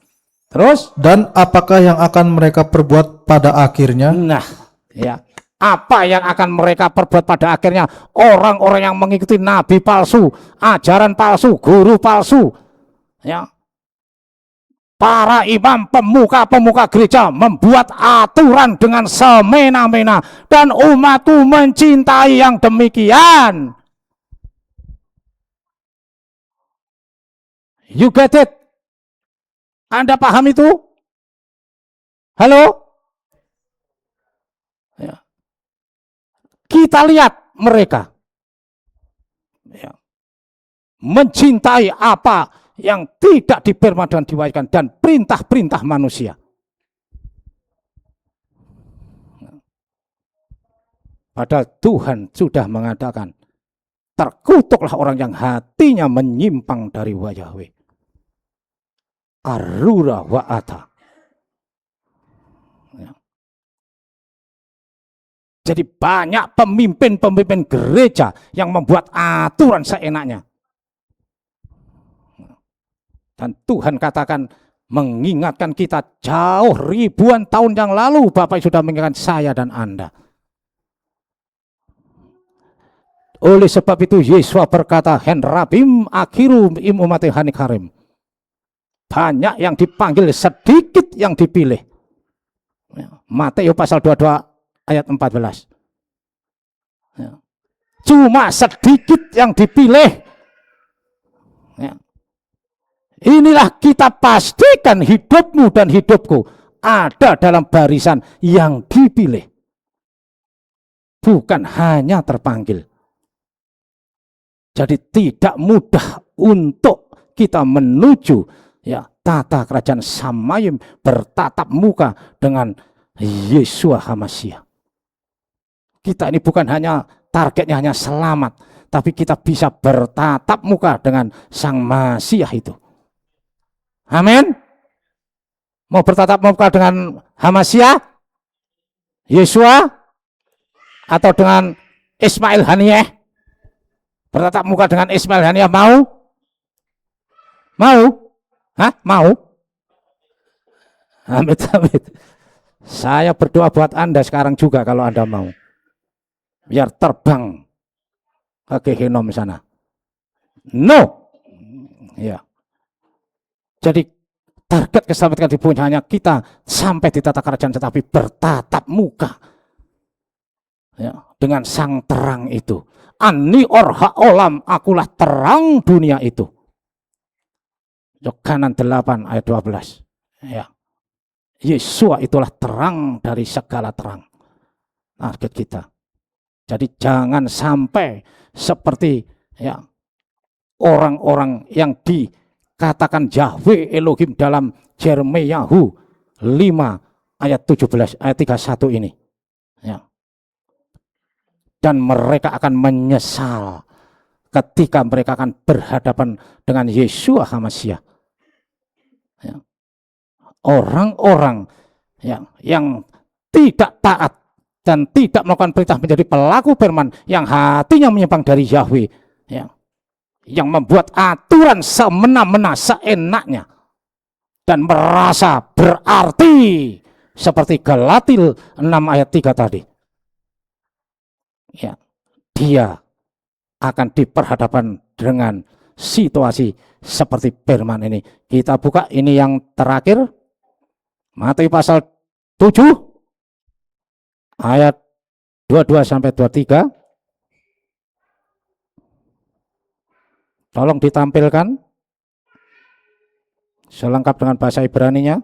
terus Dan apakah yang akan mereka perbuat pada akhirnya? nah, ya, apa yang akan mereka perbuat pada akhirnya? Orang-orang yang mengikuti nabi palsu, ajaran palsu, guru palsu, ya, para imam, pemuka-pemuka gereja membuat aturan dengan semena-mena, dan umatku mencintai yang demikian. You get it? Anda paham itu? Halo? Ya. Kita lihat mereka, ya, mencintai apa yang tidak difirman dan diwahyukan dan perintah-perintah manusia. Padahal Tuhan sudah mengatakan, terkutuklah orang yang hatinya menyimpang dari Yahweh. Arura wa'ata. Ya. Jadi banyak pemimpin-pemimpin gereja yang membuat aturan seenaknya. Dan Tuhan katakan, mengingatkan kita jauh ribuan tahun yang lalu, Bapak sudah mengingatkan saya dan Anda. Oleh sebab itu Yesus berkata, hen rabim akhirum im umati hanikarim. Banyak yang dipanggil, sedikit yang dipilih. Matius pasal 22 ayat 14. Ya. Cuma sedikit yang dipilih. Ya. Inilah kita pastikan hidupmu dan hidupku ada dalam barisan yang dipilih. Bukan hanya terpanggil. Jadi tidak mudah untuk kita menuju, ya, tata kerajaan Samayim, bertatap muka dengan Yeshua HaMashiach. Kita ini bukan hanya targetnya hanya selamat, tapi kita bisa bertatap muka dengan Sang Masiah itu. Amin. Mau bertatap muka dengan HaMashiach, Yeshua, atau dengan Ismail Haniyah? Bertatap muka dengan Ismail Haniyah, mau? Mau? Hah? Mau? Amit, amit. Saya berdoa buat Anda sekarang juga kalau Anda mau. Biar terbang ke Gehenom sana. No. Ya. Jadi target keselamatan dipunya hanya kita sampai di tata kerajaan, tetapi bertatap muka, ya, dengan sang terang itu. Ani orha olam, akulah terang dunia itu. Yohanan 8 ayat 12. Ya. Yesua itulah terang dari segala terang. Target kita. Jadi jangan sampai seperti, ya, orang-orang yang dikatakan Yahweh Elohim dalam Yeremia 5 ayat 17 ayat 31 ini. Ya. Dan mereka akan menyesal ketika mereka akan berhadapan dengan Yeshua HaMashiach. Ya. Orang-orang, ya, yang tidak taat dan tidak melakukan perintah menjadi pelaku firman, yang hatinya menyimpang dari Yahweh, ya, yang membuat aturan semena-mena seenaknya dan merasa berarti seperti Galatil 6 ayat 3 tadi. Ya, dia akan diperhadapkan dengan situasi seperti firman ini. Kita buka ini yang terakhir, Matius pasal 7 ayat 22 sampai 23. Tolong ditampilkan selengkap dengan bahasa Ibraninya.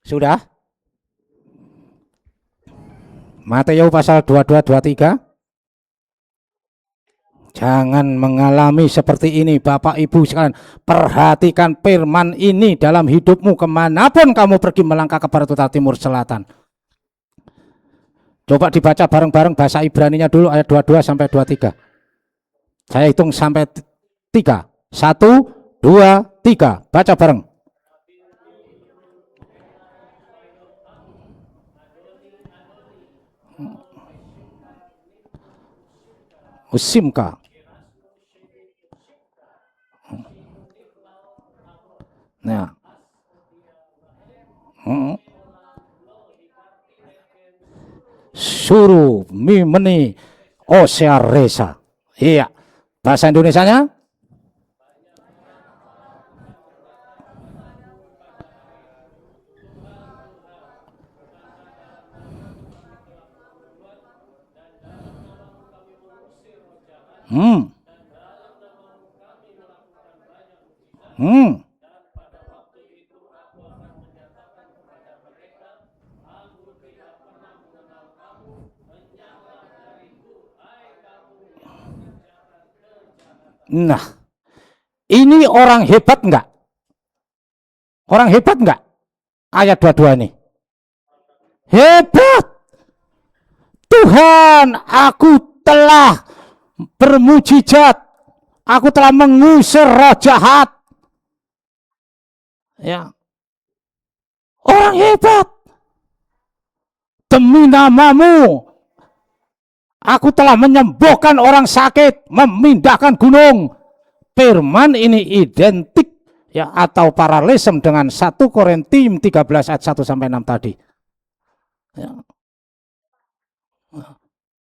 Sudah? Matius pasal 22 23. Jangan mengalami seperti ini Bapak Ibu sekalian. Perhatikan firman ini dalam hidupmu kemanapun kamu pergi, melangkah ke barat, utara, timur, selatan. Coba dibaca bareng-bareng bahasa Ibraninya dulu ayat 22 sampai 23. Saya hitung sampai 3. 1, 2, 3. Baca bareng. Usimka. Nah. Suruh mimeni osea resa. Iya. Bahasa Indonesianya? Nah, ini orang hebat enggak? Orang hebat enggak? Ayat 22 ini. Hebat. Tuhan, aku telah bermujizat. Aku telah mengusir roh jahat. Ya. Orang hebat. Demi namamu, aku telah menyembuhkan orang sakit, memindahkan gunung. Firman ini identik ya atau paralesem dengan 1 Korintus 13 ayat 1 sampai 6 tadi. Ya.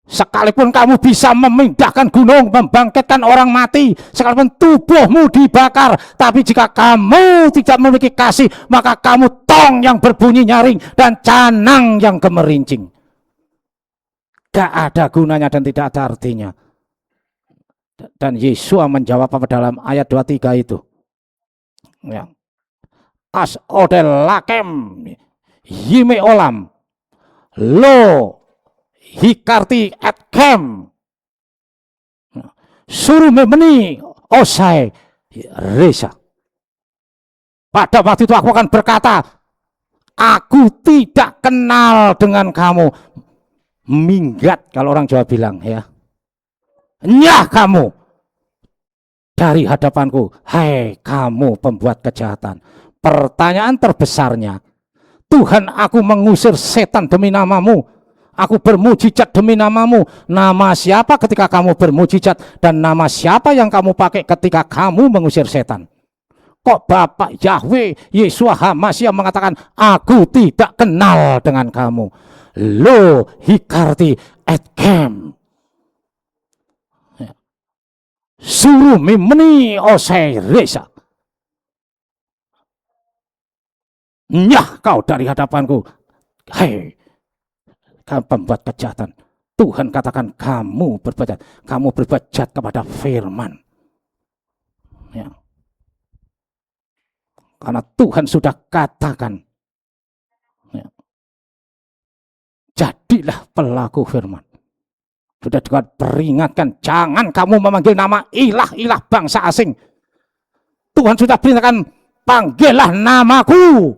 Sekalipun kamu bisa memindahkan gunung, membangkitkan orang mati, sekalipun tubuhmu dibakar, tapi jika kamu tidak memiliki kasih, maka kamu tong yang berbunyi nyaring dan canang yang gemerincing. Gak ada gunanya dan tidak ada artinya. Dan Yesua menjawab apa dalam ayat 23 itu? Ya. As odel lakem yime olam lo hikarti at kem suruh memeni osai resa. Pada waktu itu aku akan berkata, aku tidak kenal dengan kamu. Minggat kalau orang Jawa bilang ya. Nyah kamu dari hadapanku, hai kamu pembuat kejahatan. Pertanyaan terbesarnya, Tuhan, aku mengusir setan demi namamu. Aku bermujizat demi namamu. Nama siapa ketika kamu bermujizat? Dan nama siapa yang kamu pakai ketika kamu mengusir setan? Kok Bapak Yahweh Yesua HaMashiach mengatakan, aku tidak kenal dengan kamu. Lo hikarti et kem. Suruh mimeni osai resa. Nyah kau dari hadapanku. Hei, kamu pembuat kejahatan. Tuhan katakan kamu berbuat jahat. Kamu berbuat jahat kepada firman. Ya. Karena Tuhan sudah katakan. Ya. Jadilah pelaku firman. Sudah juga peringatkan, jangan kamu memanggil nama ilah-ilah bangsa asing. Tuhan sudah peringatkan, panggillah namaku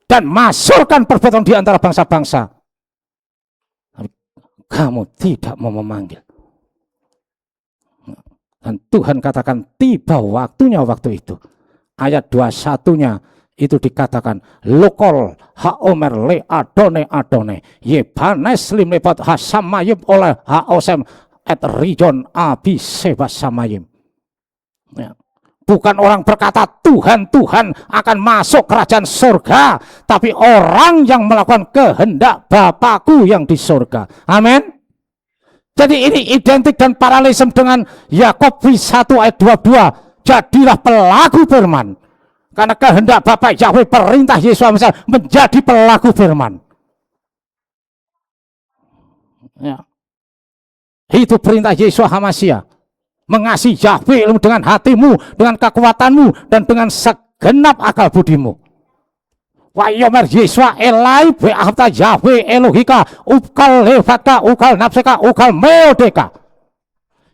dan masukkan perbuatan di antara bangsa-bangsa. Kamu tidak mau memanggil. Dan Tuhan katakan tiba waktunya waktu itu. Ayat 21-nya itu dikatakan lokol haomer le adone adone yebanes lim lepat hasamayim oleh haosem et rijon abi sebas samayim. Ya. Bukan orang berkata Tuhan, Tuhan akan masuk kerajaan surga, tapi orang yang melakukan kehendak Bapakku yang di surga. Amin. Jadi ini identik dan paralelisme dengan Yakobus 1 ayat 22. Jadilah pelaku firman. Karena kehendak Bapak Yahweh, perintah Yesus menjadi pelaku firman. Ya. Itu perintah Yesus HaMashiach. Mengasihi Yahweh dengan hatimu, dengan kekuatanmu, dan dengan segenap akal budimu. Wa yomer Yeswa elai be'ahta Yahweh Elohika ukal levatka ukal nafseka ukal meodeka.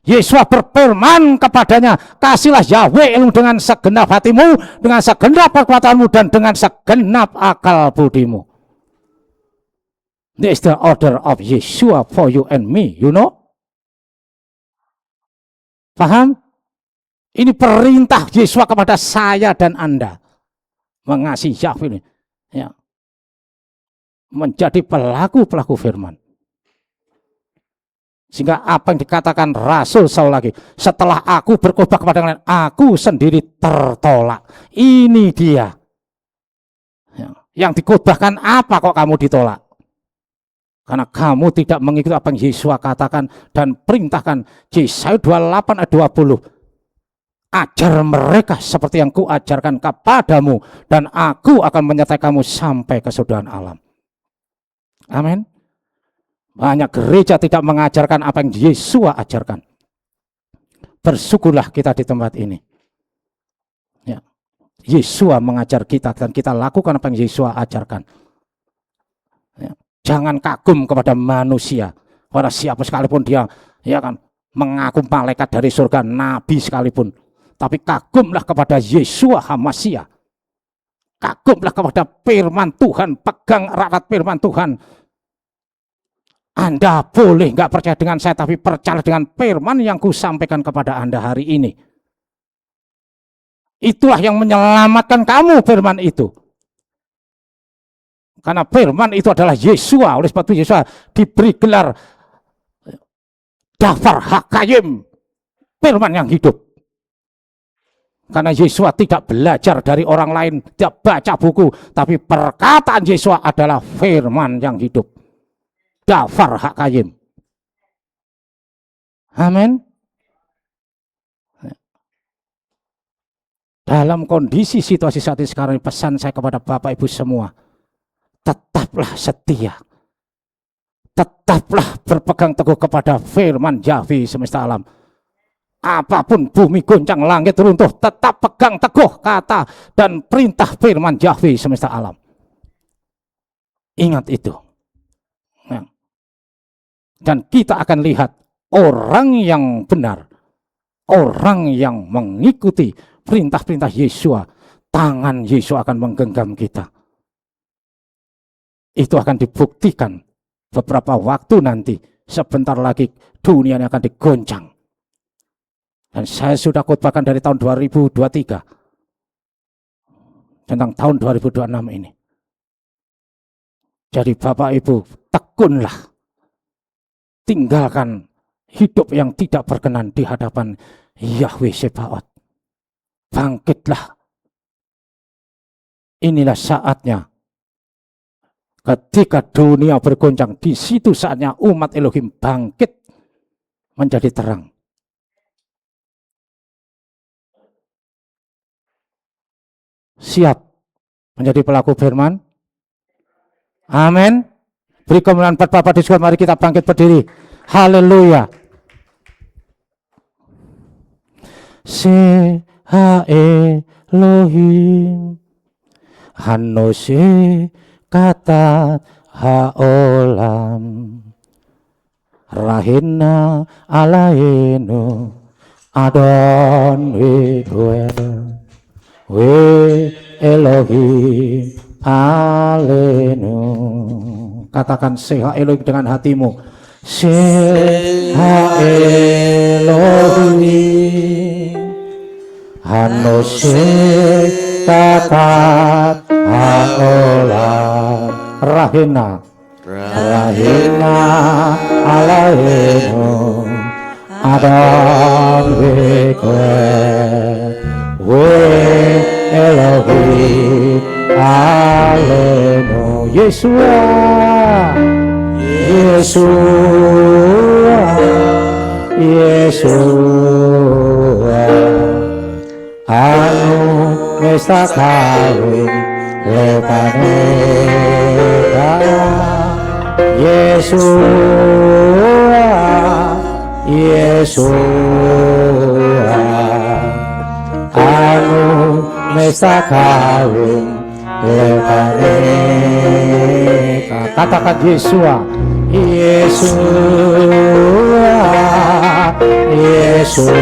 Yeswa berfirman kepadanya, kasihlah Yahweh Elohim dengan segenap hatimu, dengan segenap kekuatanmu, dan dengan segenap akal budimu. This is the order of Yeshua for you and me, you know. Paham? Ini perintah Yesus kepada saya dan Anda. Mengasihi Yahweh, ya. Menjadi pelaku-pelaku firman. Sehingga apa yang dikatakan Rasul Saul lagi, setelah aku berkhotbah kepada kalian, aku sendiri tertolak. Ini dia. Ya. Yang dikhotbahkan apa kok kamu ditolak? Karena kamu tidak mengikuti apa yang Yesus katakan dan perintahkan. Yesaya 28 ayat 20. Ajar mereka seperti yang kuajarkan kepadamu, dan aku akan menyertai kamu sampai kesudahan alam. Amin. Banyak gereja tidak mengajarkan apa yang Yesus ajarkan. Bersyukurlah kita di tempat ini. Ya. Yesus mengajar kita dan kita lakukan apa yang Yesus ajarkan. Ya. Jangan kagum kepada manusia. Pada siapa sekalipun dia, ya kan, mengaku malaikat dari surga, nabi sekalipun. Tapi kagumlah kepada Yesus HaMashiach. Kagumlah kepada firman Tuhan, pegang erat firman Tuhan. Anda boleh nggak percaya dengan saya, tapi percaya dengan firman yang kusampaikan kepada Anda hari ini. Itulah yang menyelamatkan kamu, firman itu. Karena firman itu adalah Yesua. Oleh sebab itu Yesua diberi gelar Dafar Hakayim, firman yang hidup. Karena Yesua tidak belajar dari orang lain, tidak baca buku, tapi perkataan Yesua adalah firman yang hidup. Dafar Hakayim. Amin. Dalam kondisi situasi saat ini sekarang, pesan saya kepada Bapak Ibu semua, tetaplah setia, tetaplah berpegang teguh kepada firman Yahweh semesta alam. Apapun bumi goncang, langit runtuh, tetap pegang teguh kata dan perintah firman Yahweh semesta alam. Ingat itu. Nah. Dan kita akan lihat orang yang benar, orang yang mengikuti perintah-perintah Yesua, tangan Yesua akan menggenggam kita. Itu akan dibuktikan beberapa waktu nanti. Sebentar lagi dunia ini akan digoncang. Dan saya sudah khotbahkan dari tahun 2023 tentang tahun 2026 ini. Jadi Bapak Ibu, tekunlah. Tinggalkan hidup yang tidak berkenan di hadapan Yahweh Sebaot. Bangkitlah. Inilah saatnya. Ketika dunia bergoncang, di situ saatnya umat Elohim bangkit menjadi terang. Siap menjadi pelaku firman? Amin. Beri kemuliaan buat Bapak di surga. Mari kita bangkit berdiri. Haleluya. Se ha Elohim Hanose kata haolam Rahina alainu Adon we Elohim alenu. Katakan Seha Elohim dengan hatimu. Seha Elohim Hanose katat haolam Rahina alainu Adon we we Elohim Aleno Yeshua Yeshua Yeshua anu mesta kawin lepaneka Yeshua Yeshua anu mesta kawin lepaneka. Katakan Yeshua Yeshua Yeshua